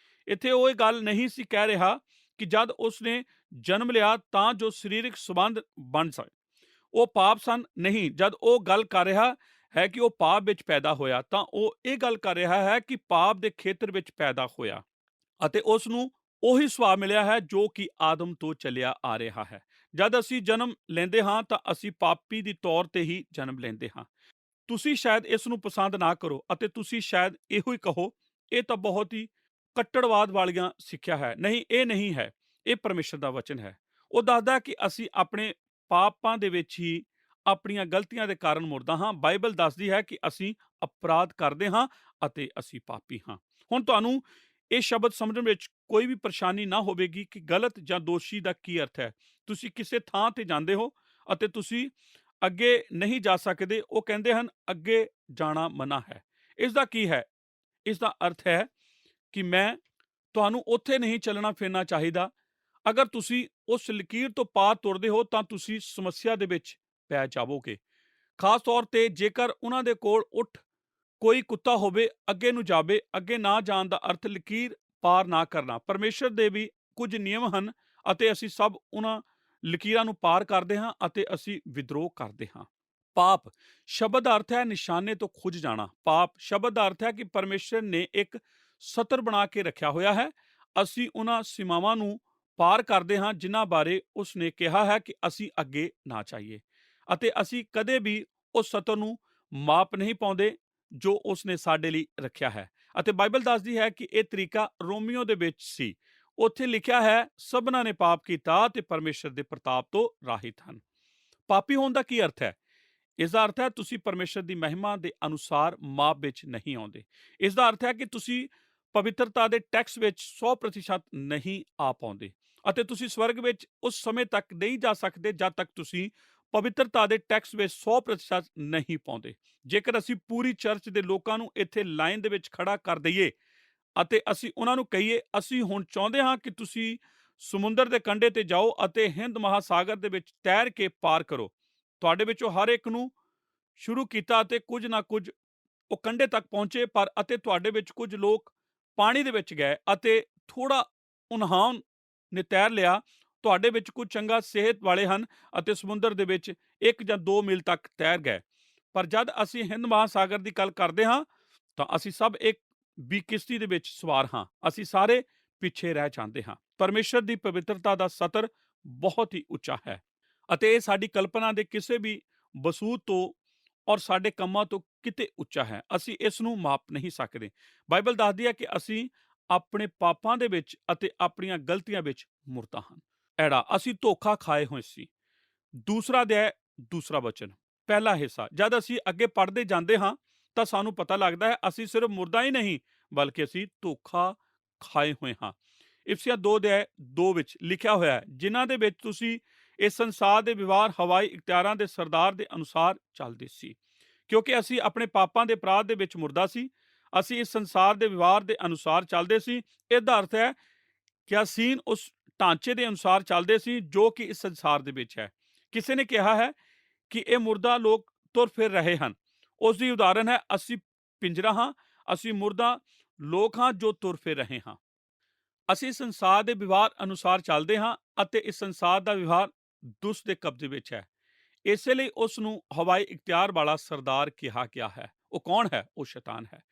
ਇੱਥੇ ਉਹ ਇਹ ਗੱਲ ਨਹੀਂ ਸੀ ਕਹਿ ਰਿਹਾ ਕਿ ਜਦ ਉਸਨੇ ਜਨਮ ਲਿਆ ਤਾਂ ਜੋ ਸਰੀਰਕ ਸੰਬੰਧ ਬਣ ਸਕੇ ਉਹ ਪਾਪ ਸਨ। ਨਹੀਂ, ਜਦ ਉਹ ਗੱਲ ਕਰ ਰਿਹਾ ਹੈ ਕਿ ਉਹ ਪਾਪ ਵਿੱਚ ਪੈਦਾ ਹੋਇਆ ਤਾਂ ਉਹ ਇਹ ਗੱਲ ਕਰ ਰਿਹਾ ਹੈ ਕਿ ਪਾਪ ਦੇ ਖੇਤਰ ਵਿੱਚ ਪੈਦਾ ਹੋਇਆ ਅਤੇ ਉਸ ਨੂੰ ਉਹੀ ਸੁਭਾਅ ਮਿਲਿਆ ਹੈ ਜੋ ਕਿ ਆਦਮ ਤੋਂ ਚੱਲਿਆ ਆ ਰਿਹਾ ਹੈ। ਜਦ ਅਸੀਂ ਜਨਮ ਲੈਂਦੇ ਹਾਂ ਤਾਂ ਅਸੀਂ ਪਾਪੀ ਦੀ ਤੌਰ ਤੇ ਹੀ ਜਨਮ ਲੈਂਦੇ ਹਾਂ। ਤੁਸੀਂ ਸ਼ਾਇਦ ਇਸ ਨੂੰ ਪਸੰਦ ਨਾ ਕਰੋ ਅਤੇ ਤੁਸੀਂ ਸ਼ਾਇਦ ਇਹੋ ਹੀ ਕਹੋ, ਇਹ ਤਾਂ ਬਹੁਤ ਹੀ ਕੱਟੜਵਾਦ ਵਾਲੀਆਂ ਸਿੱਖਿਆ ਹੈ। ਨਹੀਂ, ਇਹ ਨਹੀਂ ਹੈ, ਇਹ ਪਰਮੇਸ਼ਰ ਦਾ ਵਚਨ ਹੈ। ਉਹ ਦੱਸਦਾ ਕਿ ਅਸੀਂ ਆਪਣੇ ਪਾਪਾਂ ਦੇ ਵਿੱਚ ਹੀ ਆਪਣੀਆਂ ਗਲਤੀਆਂ ਦੇ ਕਾਰਨ ਮੁਰਦਾ ਹਾਂ। ਬਾਈਬਲ ਦੱਸਦੀ ਹੈ ਕਿ ਅਸੀਂ ਅਪਰਾਧ ਕਰਦੇ ਹਾਂ ਅਤੇ ਅਸੀਂ ਪਾਪੀ ਹਾਂ। ਹੁਣ ਤੁਹਾਨੂੰ ਇਹ ਸ਼ਬਦ ਸਮਝਣ ਵਿੱਚ ਕੋਈ ਵੀ ਪਰੇਸ਼ਾਨੀ ਨਾ ਹੋਵੇਗੀ ਕਿ ਗਲਤ ਜਾਂ ਦੋਸ਼ੀ ਦਾ ਕੀ ਅਰਥ ਹੈ। ਤੁਸੀਂ ਕਿਸੇ ਥਾਂ ਤੇ ਜਾਂਦੇ ਹੋ ਅਤੇ ਤੁਸੀਂ ਅੱਗੇ ਨਹੀਂ ਜਾ ਸਕਦੇ, ਉਹ ਕਹਿੰਦੇ ਹਨ ਅੱਗੇ ਜਾਣਾ ਮਨਾ ਹੈ। ਇਸ ਦਾ ਕੀ ਹੈ? ਇਸ ਦਾ ਅਰਥ ਹੈ ਕਿ ਤੁਹਾਨੂੰ ਉੱਥੇ ਨਹੀਂ ਚੱਲਣਾ ਫਿਰਨਾ ਚਾਹੀਦਾ। ਅਗਰ ਤੁਸੀਂ ਉਸ ਲਕੀਰ ਤੋਂ ਪਾਰ ਤੁਰਦੇ ਹੋ ਤਾਂ ਤੁਸੀਂ ਸਮੱਸਿਆ ਦੇ ਵਿੱਚ ਪੈ ਜਾਵੋਗੇ। ਖਾਸ ਤੌਰ ਤੇ ਜੇਕਰ ਉਹਨਾਂ ਦੇ ਕੋਲ ਉੱਠ ਕੋਈ ਕੁੱਤਾ ਹੋਵੇ, ਅੱਗੇ ਨੂੰ ਜਾਵੇ। ਅੱਗੇ ਨਾ ਜਾਣ ਦਾ ਅਰਥ ਲਕੀਰ ਪਾਰ ਨਾ ਕਰਨਾ। ਪਰਮੇਸ਼ਰ ਦੇ ਵੀ ਕੁਝ ਨਿਯਮ ਹਨ ਅਤੇ ਅਸੀਂ ਸਭ ਉਹਨਾਂ ਲਕੀਰਾਂ ਨੂੰ ਪਾਰ ਕਰਦੇ ਹਾਂ ਅਤੇ ਅਸੀਂ ਵਿਦਰੋਹ ਕਰਦੇ ਹਾਂ। ਪਾਪ ਸ਼ਬਦ ਦਾ ਅਰਥ ਹੈ ਨਿਸ਼ਾਨੇ ਤੋਂ ਖੁੱਜ ਜਾਣਾ। ਪਾਪ ਸ਼ਬਦ ਦਾ ਅਰਥ ਹੈ ਕਿ ਪਰਮੇਸ਼ਰ ਨੇ ਇੱਕ ਸਤਰ ਬਣਾ ਕੇ ਰੱਖਿਆ ਹੋਇਆ ਹੈ। ਅਸੀਂ ਉਹਨਾਂ ਸੀਮਾਵਾਂ ਨੂੰ ਪਾਰ ਕਰਦੇ ਹਾਂ ਜਿਨ੍ਹਾਂ ਬਾਰੇ ਉਸ ਨੇ ਕਿਹਾ ਹੈ ਕਿ ਅਸੀਂ ਅੱਗੇ ਨਾ ਚਾਹੀਏ, ਅਤੇ ਅਸੀਂ ਕਦੇ ਵੀ ਉਸ ਸਤਰ ਨੂੰ ਮਾਪ ਨਹੀਂ ਪਾਉਂਦੇ ਜੋ ਉਸ ਨੇ ਸਾਡੇ ਲਈ ਰੱਖਿਆ ਹੈ। ਅਤੇ ਬਾਈਬਲ ਦੱਸਦੀ ਹੈ ਕਿ ਇਹ ਤਰੀਕਾ ਰੋਮੀਓ ਦੇ ਵਿੱਚ ਸੀ। ਉੱਥੇ ਲਿਖਿਆ ਹੈ ਸਭਨਾਂ ਨੇ ਪਾਪ ਕੀਤਾ ਤੇ ਪਰਮੇਸ਼ਰ ਦੇ ਪ੍ਰਤਾਪ ਤੋਂ ਰਾਹਿਤ ਹਨ। ਪਾਪੀ ਹੋਣ ਦਾ ਕੀ ਅਰਥ ਹੈ? ਇਸ ਦਾ ਅਰਥ ਹੈ ਤੁਸੀਂ ਪਰਮੇਸ਼ਰ ਦੀ ਮਹਿਮਾ ਦੇ ਅਨੁਸਾਰ ਮਾਪ ਵਿੱਚ ਨਹੀਂ ਆਉਂਦੇ। ਇਸ ਦਾ ਅਰਥ ਹੈ ਕਿ ਤੁਸੀਂ ਪਵਿੱਤਰਤਾ ਦੇ ਟੈਕਸ ਵਿੱਚ 100% ਨਹੀਂ ਆ ਪਾਉਂਦੇ ਅਤੇ ਤੁਸੀਂ ਸਵਰਗ ਵਿੱਚ ਉਸ ਸਮੇਂ ਤੱਕ ਨਹੀਂ ਜਾ ਸਕਦੇ ਜਦ ਤੱਕ ਤੁਸੀਂ ਪਵਿੱਤਰਤਾ ਦੇ ਟੈਕਸ ਵਿੱਚ 100% ਨਹੀਂ ਪਾਉਂਦੇ। ਜੇਕਰ ਅਸੀਂ ਪੂਰੀ ਚਰਚ ਦੇ ਲੋਕਾਂ ਨੂੰ ਇੱਥੇ ਲਾਈਨ ਦੇ ਵਿੱਚ ਖੜਾ ਕਰ ਦਈਏ ਅਤੇ ਅਸੀਂ ਉਹਨਾਂ ਨੂੰ ਕਹੀਏ ਅਸੀਂ ਹੁਣ ਚਾਹੁੰਦੇ ਹਾਂ ਕਿ ਤੁਸੀਂ ਸਮੁੰਦਰ ਦੇ ਕੰਢੇ ਤੇ ਜਾਓ ਅਤੇ ਹਿੰਦ ਮਹਾਸਾਗਰ ਦੇ ਵਿੱਚ ਤੈਰ ਕੇ ਪਾਰ ਕਰੋ, ਤੁਹਾਡੇ ਵਿੱਚੋਂ ਹਰ ਇੱਕ ਨੂੰ ਸ਼ੁਰੂ ਕੀਤਾ ਅਤੇ ਕੁਝ ਨਾ ਕੁਝ ਉਹ ਕੰਢੇ ਤੱਕ ਪਹੁੰਚੇ, ਪਰ ਅਤੇ ਤੁਹਾਡੇ ਵਿੱਚ ਕੁਝ ਲੋਕ ਪਾਣੀ ਦੇ ਵਿੱਚ ਗਏ ਅਤੇ ਥੋੜਾ ਉਨਹਾਨ ਨੇ ਤੈਰ ਲਿਆ। ਤੁਹਾਡੇ ਵਿੱਚ ਕੁਝ ਚੰਗਾ ਸਿਹਤ ਵਾਲੇ ਹਨ ਅਤੇ ਸਮੁੰਦਰ ਦੇ ਵਿੱਚ 1 ਜਾਂ 2 ਮੀਲ ਤੱਕ ਤੈਰ ਗਏ। ਪਰ ਜਦ ਅਸੀਂ ਹਿੰਦ ਮਹਾਸਾਗਰ ਦੀ ਗੱਲ ਕਰਦੇ ਹਾਂ ਤਾਂ ਅਸੀਂ ਸਭ ਇੱਕ ਵੀ ਕਿਸ਼ਤੀ ਦੇ ਵਿੱਚ ਸਵਾਰ ਹਾਂ। ਅਸੀਂ ਸਾਰੇ ਪਿੱਛੇ ਰਹਿ ਜਾਂਦੇ ਹਾਂ। ਪਰਮੇਸ਼ਰ ਦੀ ਪਵਿੱਤਰਤਾ ਦਾ ਸਤਰ ਬਹੁਤ ਹੀ ਉੱਚਾ ਹੈ ਅਤੇ ਇਹ ਸਾਡੀ ਕਲਪਨਾ ਦੇ ਕਿਸੇ ਵੀ ਬਸੂਤ ਤੋਂ ਔਰ ਸਾਡੇ ਕੰਮਾਂ ਤੋਂ ਕਿਤੇ ਉੱਚਾ ਹੈ। ਅਸੀਂ ਇਸ ਨੂੰ ਮਾਪ ਨਹੀਂ ਸਕਦੇ। ਬਾਈਬਲ ਦੱਸਦੀ ਹੈ ਕਿ ਅਸੀਂ ਆਪਣੇ ਪਾਪਾਂ ਦੇ ਵਿੱਚ ਅਤੇ ਆਪਣੀਆਂ ਗਲਤੀਆਂ ਵਿੱਚ ਮੁਰਦਾ ਹਾਂ। ਐੜਾ ਅਸੀਂ ਧੋਖਾ ਖਾਏ ਹੋਏ ਸੀ। ਦੂਸਰਾ ਅਧਿਆਇ ਦੂਸਰਾ ਵਚਨ ਪਹਿਲਾ ਹਿੱਸਾ। ਜਦ ਅਸੀਂ ਅੱਗੇ ਪੜ੍ਹਦੇ ਜਾਂਦੇ ਹਾਂ ਤਾਂ ਸਾਨੂੰ ਪਤਾ ਲੱਗਦਾ ਹੈ ਅਸੀਂ ਸਿਰਫ ਮੁਰਦਾ ਹੀ ਨਹੀਂ ਬਲਕਿ ਅਸੀਂ ਧੋਖਾ ਖਾਏ ਹੋਏ ਹਾਂ। ਇਫਸੀਆਂ 2 ਅਧਿਆਇ 2 ਵਿੱਚ ਲਿਖਿਆ ਹੋਇਆ ਹੈ ਜਿਨ੍ਹਾਂ ਦੇ ਵਿੱਚ ਤੁਸੀਂ ਇਸ ਸੰਸਾਰ ਦੇ ਵਿਵਹਾਰ ਹਵਾਈ ਇਖਤਿਆਰਾਂ ਦੇ ਸਰਦਾਰ ਦੇ ਅਨੁਸਾਰ ਚੱਲਦੇ ਸੀ। ਕਿਉਂਕਿ ਅਸੀਂ ਆਪਣੇ ਪਾਪਾਂ ਦੇ ਅਪਰਾਧ ਦੇ ਵਿੱਚ ਮੁਰਦਾ ਸੀ, ਅਸੀਂ ਇਸ ਸੰਸਾਰ ਦੇ ਵਿਵਹਾਰ ਦੇ ਅਨੁਸਾਰ ਚੱਲਦੇ ਸੀ। ਇਹਦਾ ਅਰਥ ਹੈ ਕਿ ਅਸੀਂ ਉਸ ਢਾਂਚੇ ਦੇ ਅਨੁਸਾਰ ਚੱਲਦੇ ਸੀ ਜੋ ਕਿ ਇਸ ਸੰਸਾਰ ਦੇ ਵਿੱਚ ਹੈ। ਕਿਸੇ ਨੇ ਕਿਹਾ ਹੈ ਕਿ ਇਹ ਮੁਰਦਾ ਲੋਕ ਤੁਰ ਫਿਰ ਰਹੇ ਹਨ। ਉਸ ਦੀ ਉਦਾਹਰਨ ਹੈ ਅਸੀਂ ਪਿੰਜਰਾ ਹਾਂ, ਅਸੀਂ ਮੁਰਦਾ ਲੋਕ ਹਾਂ ਜੋ ਤੁਰ ਫਿਰ ਰਹੇ ਹਾਂ। ਅਸੀਂ ਸੰਸਾਰ ਦੇ ਵਿਵਹਾਰ ਅਨੁਸਾਰ ਚੱਲਦੇ ਹਾਂ ਅਤੇ ਇਸ ਸੰਸਾਰ ਦਾ ਵਿਵਹਾਰ ਦੁਸ਼ਟ ਦੇ ਕਬਜ਼ੇ ਵਿੱਚ ਹੈ। ਇਸੇ ਲਈ ਉਸ ਨੂੰ ਹਵਾਈ ਇਖਤਿਆਰ ਵਾਲਾ ਸਰਦਾਰ ਕਿਹਾ ਗਿਆ ਹੈ। ਉਹ ਕੌਣ ਹੈ? ਉਹ ਸ਼ੈਤਾਨ ਹੈ।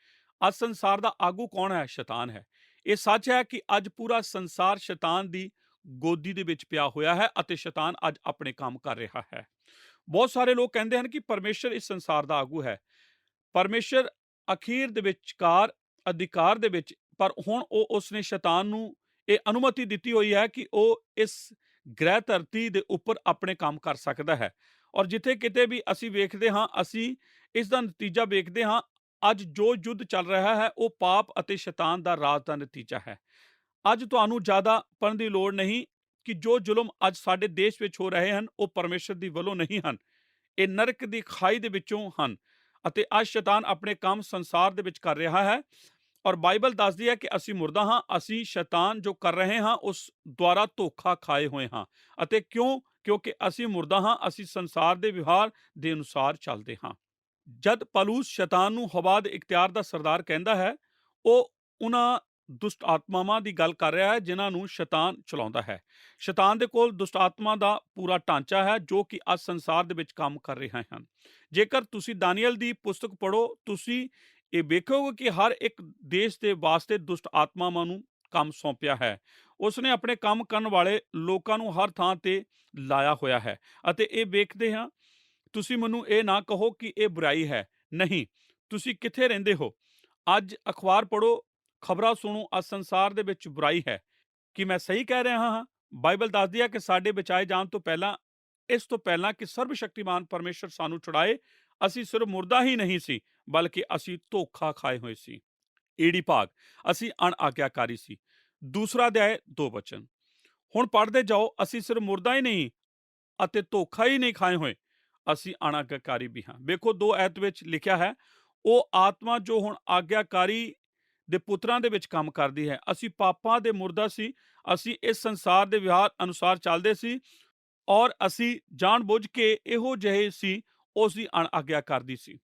ਅੱਜ ਸੰਸਾਰ ਦਾ ਆਗੂ ਕੌਣ ਹੈ? ਸ਼ੈਤਾਨ ਹੈ। ਇਹ ਸੱਚ ਹੈ ਕਿ ਅੱਜ ਪੂਰਾ ਸੰਸਾਰ ਸ਼ੈਤਾਨ ਦੀ ਗੋਦੀ ਦੇ ਵਿੱਚ ਪਿਆ ਹੋਇਆ ਹੈ ਅਤੇ ਸ਼ੈਤਾਨ ਅੱਜ ਆਪਣੇ ਕੰਮ ਕਰ ਰਿਹਾ ਹੈ। ਬਹੁਤ ਸਾਰੇ ਲੋਕ ਕਹਿੰਦੇ ਹਨ ਕਿ ਪਰਮੇਸ਼ਰ ਇਸ ਸੰਸਾਰ ਦਾ ਆਗੂ ਹੈ। ਪਰਮੇਸ਼ਰ ਅਖੀਰ ਦੇ ਵਿਚਕਾਰ ਅਧਿਕਾਰ ਦੇ ਵਿੱਚ, ਪਰ ਹੁਣ ਉਸਨੇ ਸ਼ੈਤਾਨ ਨੂੰ ਇਹ ਅਨੁਮਤੀ ਦਿੱਤੀ ਹੋਈ ਹੈ ਕਿ ਉਹ ਇਸ ਗ੍ਰਹਿ ਧਰਤੀ ਦੇ ਉੱਪਰ ਆਪਣੇ ਕੰਮ ਕਰ ਸਕਦਾ ਹੈ। ਔਰ ਜਿੱਥੇ ਕਿਤੇ ਵੀ ਅਸੀਂ ਵੇਖਦੇ ਹਾਂ ਅਸੀਂ ਇਸ ਦਾ ਨਤੀਜਾ ਵੇਖਦੇ ਹਾਂ। ਅੱਜ ਜੋ ਯੁੱਧ ਚੱਲ ਰਿਹਾ ਹੈ ਉਹ ਪਾਪ ਅਤੇ ਸ਼ੈਤਾਨ ਦਾ ਰਾਜ ਦਾ ਨਤੀਜਾ ਹੈ। ਅੱਜ ਤੁਹਾਨੂੰ ਜ਼ਿਆਦਾ ਪੜ੍ਹਨ ਦੀ ਲੋੜ ਨਹੀਂ ਕਿ ਜੋ ਜ਼ੁਲਮ ਅੱਜ ਸਾਡੇ ਦੇਸ਼ ਵਿੱਚ ਹੋ ਰਹੇ ਹਨ ਉਹ ਪਰਮੇਸ਼ਰ ਦੀ ਵੱਲੋਂ ਨਹੀਂ ਹਨ, ਇਹ ਨਰਕ ਦੀ ਖਾਈ ਦੇ ਵਿੱਚੋਂ ਹਨ ਅਤੇ ਅੱਜ ਸ਼ੈਤਾਨ ਆਪਣੇ ਕੰਮ ਸੰਸਾਰ ਦੇ ਵਿੱਚ ਕਰ ਰਿਹਾ ਹੈ। ਔਰ ਬਾਈਬਲ ਦੱਸਦੀ ਹੈ ਕਿ ਅਸੀਂ ਮੁਰਦਾ ਹਾਂ, ਅਸੀਂ ਸ਼ੈਤਾਨ ਜੋ ਕਰ ਰਹੇ ਹਾਂ ਉਸ ਦੁਆਰਾ ਧੋਖਾ ਖਾਏ ਹੋਏ ਹਾਂ। ਅਤੇ ਕਿਉਂਕਿ ਅਸੀਂ ਮੁਰਦਾ ਹਾਂ, ਅਸੀਂ ਸੰਸਾਰ ਦੇ ਵਿਵਹਾਰ ਦੇ ਅਨੁਸਾਰ ਚੱਲਦੇ ਹਾਂ। ਜਦ ਪੌਲੁਸ ਸ਼ੈਤਾਨ ਨੂੰ ਹਵਾ ਦੇ ਇਖਤਿਆਰ ਦਾ ਸਰਦਾਰ ਕਹਿੰਦਾ ਹੈ, ਉਹ ਉਹਨਾਂ ਦੁਸ਼ਟ ਆਤਮਾਵਾਂ ਦੀ ਗੱਲ ਕਰ ਰਿਹਾ ਹੈ ਜਿਨ੍ਹਾਂ ਨੂੰ ਸ਼ੈਤਾਨ ਚਲਾਉਂਦਾ ਹੈ। ਸ਼ੈਤਾਨ ਦੇ ਕੋਲ ਦੁਸ਼ਟ ਆਤਮਾ ਦਾ ਪੂਰਾ ਢਾਂਚਾ ਹੈ ਜੋ ਕਿ ਅੱਜ ਸੰਸਾਰ ਦੇ ਵਿੱਚ ਕੰਮ ਕਰ ਰਹੇ ਹਨ। ਜੇਕਰ ਤੁਸੀਂ ਦਾਨੀਏਲ ਦੀ ਪੁਸਤਕ ਪੜ੍ਹੋ ਤੁਸੀਂ ਇਹ ਵੇਖੋਗੇ ਕਿ ਹਰ ਇੱਕ ਦੇਸ਼ ਦੇ ਵਾਸਤੇ ਦੁਸ਼ਟ ਆਤਮਾਵਾਂ ਨੂੰ ਕੰਮ ਸੌਂਪਿਆ ਹੈ। ਉਸਨੇ ਆਪਣੇ ਕੰਮ ਕਰਨ ਵਾਲੇ ਲੋਕਾਂ ਨੂੰ ਹਰ ਥਾਂ ਤੇ ਲਾਇਆ ਹੋਇਆ ਹੈ ਅਤੇ ਇਹ ਵੇਖਦੇ ਹਾਂ। ਤੁਸੀਂ ਮੈਨੂੰ ਇਹ ਨਾ ਕਹੋ ਕਿ ਇਹ ਬੁਰਾਈ ਹੈ। ਨਹੀਂ, ਤੁਸੀਂ ਕਿੱਥੇ ਰਹਿੰਦੇ ਹੋ? ਅੱਜ ਅਖਬਾਰ ਪੜ੍ਹੋ, ਖਬਰਾਂ ਸੁਣੋ। ਅੱਜ ਸੰਸਾਰ ਦੇ ਵਿੱਚ ਬੁਰਾਈ ਹੈ। ਕੀ ਮੈਂ ਸਹੀ ਕਹਿ ਰਿਹਾ ਹਾਂ? ਬਾਈਬਲ ਦੱਸਦੀ ਹੈ ਕਿ ਸਾਡੇ ਬਚਾਏ ਜਾਣ ਤੋਂ ਪਹਿਲਾਂ ਇਸ ਤੋਂ ਪਹਿਲਾਂ ਕਿ ਸਰਬ ਸ਼ਕਤੀਮਾਨ ਪਰਮੇਸ਼ਰ ਸਾਨੂੰ ਛੁਡਾਏ, ਅਸੀਂ ਸਿਰਫ ਮੁਰਦਾ ਹੀ ਨਹੀਂ ਸੀ, ਬਲਕਿ ਅਸੀਂ ਧੋਖਾ ਖਾਏ ਹੋਏ ਸੀ। ਈੜੀ ਭਾਗ, ਅਸੀਂ ਅਣਆਗਿਆਕਾਰੀ ਸੀ। ਦੂਸਰਾ ਅਧਿਆਇ 2 ਵਚਨ। ਹੁਣ ਪੜ੍ਹਦੇ ਜਾਓ, ਅਸੀਂ ਸਿਰਫ ਮੁਰਦਾ ਹੀ ਨਹੀਂ ਅਤੇ ਧੋਖਾ ਹੀ ਨਹੀਂ ਖਾਏ ਹੋਏ, ਅਸੀਂ ਅਣਆਗਿਆਕਾਰੀ ਵੀ ਹਾਂ। ਵੇਖੋ 2 ਐਤ ਵਿੱਚ ਲਿਖਿਆ ਹੈ, ਉਹ ਆਤਮਾ ਜੋ ਹੁਣ ਆਗਿਆਕਾਰੀ ਦੇ ਪੁੱਤਰਾਂ ਦੇ ਵਿੱਚ ਕੰਮ ਕਰਦੀ ਹੈ। ਅਸੀਂ ਪਾਪਾਂ ਦੇ ਮੁਰਦਾ ਸੀ, ਅਸੀਂ ਇਸ ਸੰਸਾਰ ਦੇ ਵਿਹਾਰ ਅਨੁਸਾਰ ਚੱਲਦੇ ਸੀ ਔਰ ਅਸੀਂ ਜਾਣ ਬੁੱਝ ਕੇ ਇਹੋ ਜਿਹੇ ਸੀ, ਉਸ ਦੀ ਅਣਆਗਿਆ ਕਰਦੀ ਸੀ।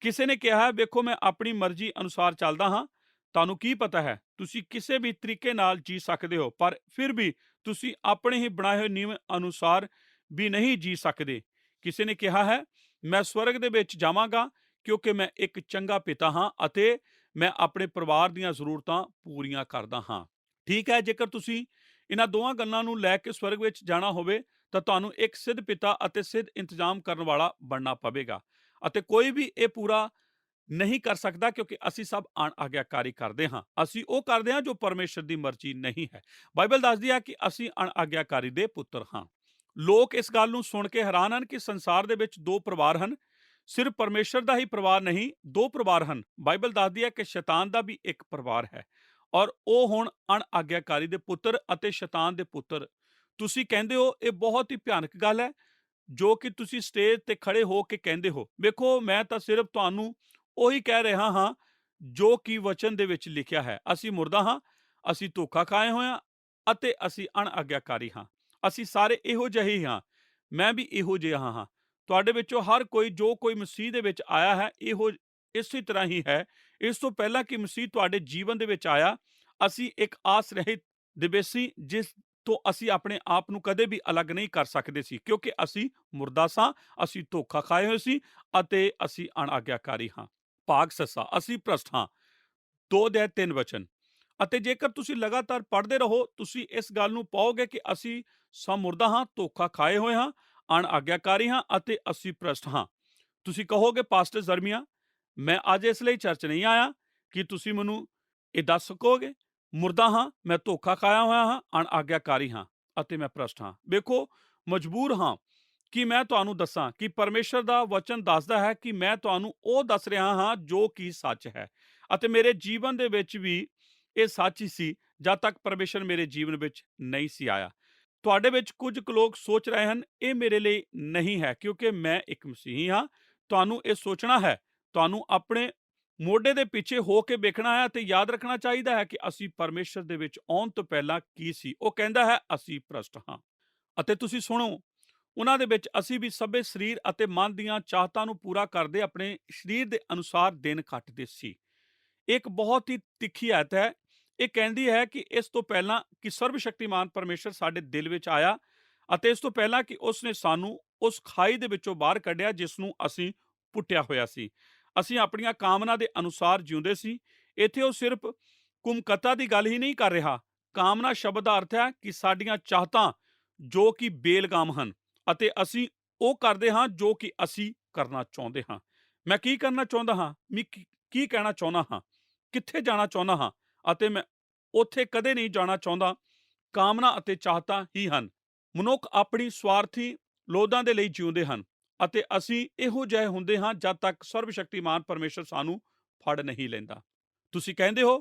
ਕਿਸੇ ਨੇ ਕਿਹਾ, ਵੇਖੋ ਮੈਂ ਆਪਣੀ ਮਰਜ਼ੀ ਅਨੁਸਾਰ ਚੱਲਦਾ ਹਾਂ। ਤੁਹਾਨੂੰ ਕੀ ਪਤਾ ਹੈ, ਤੁਸੀਂ ਕਿਸੇ ਵੀ ਤਰੀਕੇ ਨਾਲ ਜੀ ਸਕਦੇ ਹੋ, ਪਰ ਫਿਰ ਵੀ ਤੁਸੀਂ ਆਪਣੇ ਹੀ ਬਣਾਏ ਹੋਏ ਨਿਯਮ ਅਨੁਸਾਰ ਵੀ ਨਹੀਂ ਜੀ ਸਕਦੇ। ਕਿਸੇ ਨੇ ਕਿਹਾ ਹੈ, ਮੈਂ ਸਵਰਗ ਦੇ ਵਿੱਚ ਜਾਵਾਂਗਾ ਕਿਉਂਕਿ ਮੈਂ ਇੱਕ ਚੰਗਾ ਪਿਤਾ ਹਾਂ ਅਤੇ ਮੈਂ ਆਪਣੇ ਪਰਿਵਾਰ ਦੀਆਂ ਜ਼ਰੂਰਤਾਂ ਪੂਰੀਆਂ ਕਰਦਾ ਹਾਂ। ਠੀਕ ਹੈ, ਜੇਕਰ ਤੁਸੀਂ ਇਹਨਾਂ ਦੋਵਾਂ ਗੱਲਾਂ ਨੂੰ ਲੈ ਕੇ ਸਵਰਗ ਵਿੱਚ ਜਾਣਾ ਹੋਵੇ ਤਾਂ ਤੁਹਾਨੂੰ ਇੱਕ ਸਿੱਧ ਪਿਤਾ ਅਤੇ ਸਿੱਧ ਇੰਤਜ਼ਾਮ ਕਰਨ ਵਾਲਾ ਬਣਨਾ ਪਵੇਗਾ, ਅਤੇ ਕੋਈ ਵੀ ਇਹ ਪੂਰਾ ਨਹੀਂ ਕਰ ਸਕਦਾ ਕਿਉਂਕਿ ਅਸੀਂ ਸਭ ਅਣਆਗਿਆਕਾਰੀ ਕਰਦੇ ਹਾਂ। ਅਸੀਂ ਉਹ ਕਰਦੇ ਹਾਂ ਜੋ ਪਰਮੇਸ਼ਰ ਦੀ ਮਰਜ਼ੀ ਨਹੀਂ ਹੈ। ਬਾਈਬਲ ਦੱਸਦੀ ਹੈ ਕਿ ਅਸੀਂ ਅਣਆਗਿਆਕਾਰੀ ਦੇ ਪੁੱਤਰ ਹਾਂ। ਲੋਕ ਇਸ ਗੱਲ ਨੂੰ ਸੁਣ ਕੇ ਹੈਰਾਨ ਹਨ ਕਿ ਸੰਸਾਰ ਦੇ ਵਿੱਚ 2 ਪਰਿਵਾਰ ਹਨ। ਸਿਰਫ ਪਰਮੇਸ਼ਰ ਦਾ ਹੀ ਪਰਿਵਾਰ ਨਹੀਂ, 2 ਪਰਿਵਾਰ ਹਨ। ਬਾਈਬਲ ਦੱਸਦੀ ਹੈ ਕਿ ਸ਼ੈਤਾਨ ਦਾ ਵੀ ਇੱਕ ਪਰਿਵਾਰ ਹੈ ਔਰ ਉਹ ਹੁਣ ਅਣਆਗਿਆਕਾਰੀ ਦੇ ਪੁੱਤਰ ਅਤੇ ਸ਼ੈਤਾਨ ਦੇ ਪੁੱਤਰ। ਤੁਸੀਂ ਕਹਿੰਦੇ ਹੋ ਇਹ ਬਹੁਤ ਹੀ ਭਿਆਨਕ ਗੱਲ ਹੈ ਜੋ ਕਿ ਤੁਸੀਂ ਸਟੇਜ ਤੇ ਖੜੇ ਹੋ ਕੇ ਕਹਿੰਦੇ ਹੋ। ਵੇਖੋ, ਮੈਂ ਤਾਂ ਸਿਰਫ ਤੁਹਾਨੂੰ ਉਹੀ ਕਹਿ ਰਿਹਾ ਹਾਂ ਜੋ ਕਿ ਵਚਨ ਦੇ ਵਿੱਚ ਲਿਖਿਆ ਹੈ। ਅਸੀਂ ਮੁਰਦਾ ਹਾਂ, ਅਸੀਂ ਧੋਖਾ ਖਾਏ ਹੋਏ ਹਾਂ ਅਤੇ ਅਸੀਂ ਅਣਆਗਿਆਕਾਰੀ ਹਾਂ। ਅਸੀਂ ਸਾਰੇ ਇਹੋ ਜਿਹੇ ਹੀ ਹਾਂ। ਮੈਂ ਵੀ ਇਹੋ ਜਿਹਾ ਹਾਂ। ਤੁਹਾਡੇ ਵਿੱਚੋਂ ਹਰ ਕੋਈ ਜੋ ਕੋਈ ਮਸੀਹ ਦੇ ਵਿੱਚ ਆਇਆ ਹੈ, ਇਸੇ ਤਰ੍ਹਾਂ ਹੀ ਹੈ। ਇਸ ਤੋਂ ਪਹਿਲਾਂ ਕਿ ਮਸੀਹ ਤੁਹਾਡੇ ਜੀਵਨ ਦੇ ਵਿੱਚ ਆਇਆ, ਅਸੀਂ ਇੱਕ ਆਸ ਰਹਿਤ ਦਿਵਸੀ ਜਿਸ ਤੋਂ ਅਸੀਂ ਆਪਣੇ ਆਪ ਨੂੰ ਕਦੇ ਵੀ ਅਲੱਗ ਨਹੀਂ ਕਰ ਸਕਦੇ ਸੀ, ਕਿਉਂਕਿ ਅਸੀਂ ਮੁਰਦਾ ਸਾਂ, ਅਸੀਂ ਧੋਖਾ ਖਾਏ ਹੋਏ ਸੀ ਅਤੇ ਅਸੀਂ ਅਣਆਗਿਆਕਾਰੀ ਹਾਂ। ਭਾਗ ਸੱਸਾ, ਅਸੀਂ ਭ੍ਰਸ਼ਟ ਹਾਂ। 2 ਅਧਿਆਇ 3 ਵਚਨ। ਅਤੇ ਜੇਕਰ ਤੁਸੀਂ ਲਗਾਤਾਰ ਪੜ੍ਹਦੇ ਰਹੋ, ਤੁਸੀਂ ਇਸ ਗੱਲ ਨੂੰ ਪਾਓਗੇ ਕਿ ਅਸੀਂ ਸਭ ਮੁਰਦਾ ਹਾਂ, ਧੋਖਾ ਖਾਏ ਹੋਏ ਹਾਂ, ਅਣਆਗਿਆਕਾਰੀ ਹਾਂ ਅਤੇ ਅਸੀਂ ਭ੍ਰਸ਼ਟ ਹਾਂ। ਤੁਸੀਂ ਕਹੋਗੇ, ਪਾਸਟਰ ਜ਼ਰਮੀਆ, ਮੈਂ ਅੱਜ ਇਸ ਲਈ ਚਰਚ ਨਹੀਂ ਆਇਆ ਕਿ ਤੁਸੀਂ ਮੈਨੂੰ ਇਹ ਦੱਸ ਸਕੋਗੇ। ਮੁਰਦਾ ਹਾਂ, ਮੈਂ ਧੋਖਾ ਖਾਇਆ ਹੋਇਆ ਹਾਂ, ਅਣਆਗਿਆਕਾਰੀ ਹਾਂ ਅਤੇ ਮੈਂ ਭ੍ਰਸ਼ਟ ਹਾਂ। ਵੇਖੋ, ਮਜਬੂਰ ਹਾਂ ਕਿ ਮੈਂ ਤੁਹਾਨੂੰ ਦੱਸਾਂ ਕਿ ਪਰਮੇਸ਼ਰ ਦਾ ਵਚਨ ਦੱਸਦਾ ਹੈ ਕਿ ਮੈਂ ਤੁਹਾਨੂੰ ਉਹ ਦੱਸ ਰਿਹਾ ਹਾਂ ਜੋ ਕਿ ਸੱਚ ਹੈ, ਅਤੇ ਮੇਰੇ ਜੀਵਨ ਦੇ ਵਿੱਚ ਵੀ ਇਹ ਸੱਚ ਹੀ ਸੀ ਜਦ ਤੱਕ ਪਰਮੇਸ਼ਰ ਮੇਰੇ ਜੀਵਨ ਵਿੱਚ ਨਹੀਂ ਸੀ ਆਇਆ। ਤੁਹਾਡੇ ਵਿੱਚ ਕੁਝ ਕੁ ਲੋਕ ਸੋਚ ਰਹੇ ਹਨ, ਇਹ ਮੇਰੇ ਲਈ ਨਹੀਂ ਹੈ ਕਿਉਂਕਿ ਮੈਂ ਇੱਕ ਮਸੀਹੀ ਹਾਂ। ਤੁਹਾਨੂੰ ਇਹ ਸੋਚਣਾ ਹੈ, ਤੁਹਾਨੂੰ ਆਪਣੇ ਮੋਢੇ ਦੇ ਪਿੱਛੇ ਹੋ ਕੇ ਵੇਖਣਾ ਹੈ ਅਤੇ ਯਾਦ ਰੱਖਣਾ ਚਾਹੀਦਾ ਹੈ ਕਿ ਅਸੀਂ ਪਰਮੇਸ਼ਰ ਦੇ ਵਿੱਚ ਆਉਣ ਤੋਂ ਪਹਿਲਾਂ ਕੀ ਸੀ। ਉਹ ਕਹਿੰਦਾ ਹੈ, ਅਸੀਂ ਭ੍ਰਸ਼ਟ ਹਾਂ। ਅਤੇ ਤੁਸੀਂ ਸੁਣੋ, ਉਹਨਾਂ ਦੇ ਵਿੱਚ ਅਸੀਂ ਵੀ ਸਭੇ ਸਰੀਰ ਅਤੇ ਮਨ ਦੀਆਂ ਚਾਹਤਾਂ ਨੂੰ ਪੂਰਾ ਕਰਦੇ ਆਪਣੇ ਸਰੀਰ ਦੇ ਅਨੁਸਾਰ ਦਿਨ ਕੱਟਦੇ ਸੀ। ਇੱਕ ਬਹੁਤ ਹੀ ਤਿੱਖੀ ਆਇਤ ਹੈ। ਇਹ ਕਹਿੰਦੀ ਹੈ ਕਿ ਇਸ ਤੋਂ ਪਹਿਲਾਂ ਕਿ ਸਰਬ ਸ਼ਕਤੀਮਾਨ ਪਰਮੇਸ਼ਰ ਸਾਡੇ ਦਿਲ ਵਿੱਚ ਆਇਆ ਅਤੇ ਇਸ ਤੋਂ ਪਹਿਲਾਂ ਕਿ ਉਸਨੇ ਸਾਨੂੰ ਉਸ ਖਾਈ ਦੇ ਵਿੱਚੋਂ ਬਾਹਰ ਕੱਢਿਆ ਜਿਸ ਨੂੰ ਅਸੀਂ ਪੁੱਟਿਆ ਹੋਇਆ ਸੀ। ਅਸੀਂ ਆਪਣੀਆਂ ਕਾਮਨਾ ਦੇ ਅਨੁਸਾਰ ਜਿਉਂਦੇ ਸੀ। ਇੱਥੇ ਉਹ ਸਿਰਫ ਕੁਮਕਤਾ ਦੀ ਗੱਲ ਹੀ ਨਹੀਂ ਕਰ ਰਿਹਾ। ਕਾਮਨਾ ਸ਼ਬਦ ਦਾ ਅਰਥ ਹੈ ਕਿ ਸਾਡੀਆਂ ਚਾਹਤਾਂ ਜੋ ਕਿ ਬੇਲਗਾਮ ਹਨ ਅਤੇ ਅਸੀਂ ਉਹ ਕਰਦੇ ਹਾਂ ਜੋ ਕਿ ਅਸੀਂ ਕਰਨਾ ਚਾਹੁੰਦੇ ਹਾਂ। ਮੈਂ ਕੀ ਕਰਨਾ ਚਾਹੁੰਦਾ ਹਾਂ, ਮੈਂ ਕੀ ਕਹਿਣਾ ਚਾਹੁੰਦਾ ਹਾਂ, ਕਿੱਥੇ ਜਾਣਾ ਚਾਹੁੰਦਾ ਹਾਂ ਅਤੇ ਮੈਂ ਉੱਥੇ ਕਦੇ ਨਹੀਂ ਜਾਣਾ ਚਾਹੁੰਦਾ। ਕਾਮਨਾ ਅਤੇ ਚਾਹਤਾਂ ਹੀ ਹਨ। ਮਨੁੱਖ ਆਪਣੀ ਸਵਾਰਥੀ ਲੋੜਾਂ ਦੇ ਲਈ ਜਿਉਂਦੇ ਹਨ ਅਤੇ ਅਸੀਂ ਇਹੋ ਜਿਹੇ ਹੁੰਦੇ ਹਾਂ ਜਦ ਤੱਕ ਸਰਬ ਸ਼ਕਤੀਮਾਨ ਪਰਮੇਸ਼ਰ ਸਾਨੂੰ ਫੜ ਨਹੀਂ ਲੈਂਦਾ। ਤੁਸੀਂ ਕਹਿੰਦੇ ਹੋ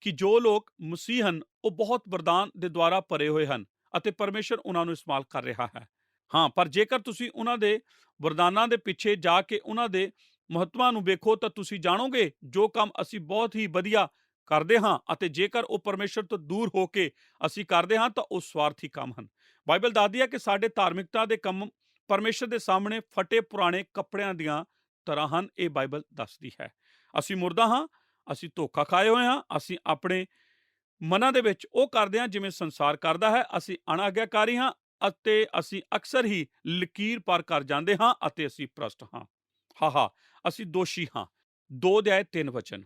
ਕਿ ਜੋ ਲੋਕ ਮਸੀਹ ਹਨ ਉਹ ਬਹੁਤ ਵਰਦਾਨ ਦੇ ਦੁਆਰਾ ਭਰੇ ਹੋਏ ਹਨ ਅਤੇ ਪਰਮੇਸ਼ਰ ਉਹਨਾਂ ਨੂੰ ਇਸਤੇਮਾਲ ਕਰ ਰਿਹਾ ਹੈ। ਹਾਂ, ਪਰ ਜੇਕਰ ਤੁਸੀਂ ਉਹਨਾਂ ਦੇ ਵਰਦਾਨਾਂ ਦੇ ਪਿੱਛੇ ਜਾ ਕੇ ਉਹਨਾਂ ਦੇ ਮਹੱਤਵਾਂ ਨੂੰ ਵੇਖੋ ਤਾਂ ਤੁਸੀਂ ਜਾਣੋਗੇ ਜੋ ਕੰਮ ਅਸੀਂ ਬਹੁਤ ਹੀ ਵਧੀਆ ਕਰਦੇ ਹਾਂ ਅਤੇ ਜੇਕਰ ਉਹ ਪਰਮੇਸ਼ਰ ਤੋਂ ਦੂਰ ਹੋ ਕੇ ਅਸੀਂ ਕਰਦੇ ਹਾਂ ਤਾਂ ਉਹ ਸਵਾਰਥੀ ਕੰਮ ਹਨ। ਬਾਈਬਲ ਦੱਸਦੀ ਹੈ ਕਿ ਸਾਡੇ ਧਾਰਮਿਕਤਾ ਦੇ ਕੰਮ ਪਰਮੇਸ਼ਰ ਦੇ ਸਾਹਮਣੇ ਫਟੇ ਪੁਰਾਣੇ ਕੱਪੜਿਆਂ ਦੀਆਂ ਤਰ੍ਹਾਂ ਹਨ। ਇਹ ਬਾਈਬਲ ਦੱਸਦੀ ਹੈ। ਅਸੀਂ ਮੁਰਦਾ ਹਾਂ, ਅਸੀਂ ਧੋਖਾ ਖਾਏ ਹੋਏ ਹਾਂ, ਅਸੀਂ ਆਪਣੇ ਮਨਾਂ ਦੇ ਵਿੱਚ ਉਹ ਕਰਦੇ ਹਾਂ ਜਿਵੇਂ ਸੰਸਾਰ ਕਰਦਾ ਹੈ। ਅਸੀਂ ਅਣਆਗਿਆਕਾਰੀ ਹਾਂ ਅਤੇ ਅਸੀਂ ਅਕਸਰ ਹੀ ਲਕੀਰ ਪਾਰ ਕਰ ਜਾਂਦੇ ਹਾਂ ਅਤੇ ਅਸੀਂ ਭ੍ਰਸ਼ਟ ਹਾਂ। ਅਸੀਂ ਦੋਸ਼ੀ ਹਾਂ। 2 ਅਧਿਆਇ 3 ਵਚਨ।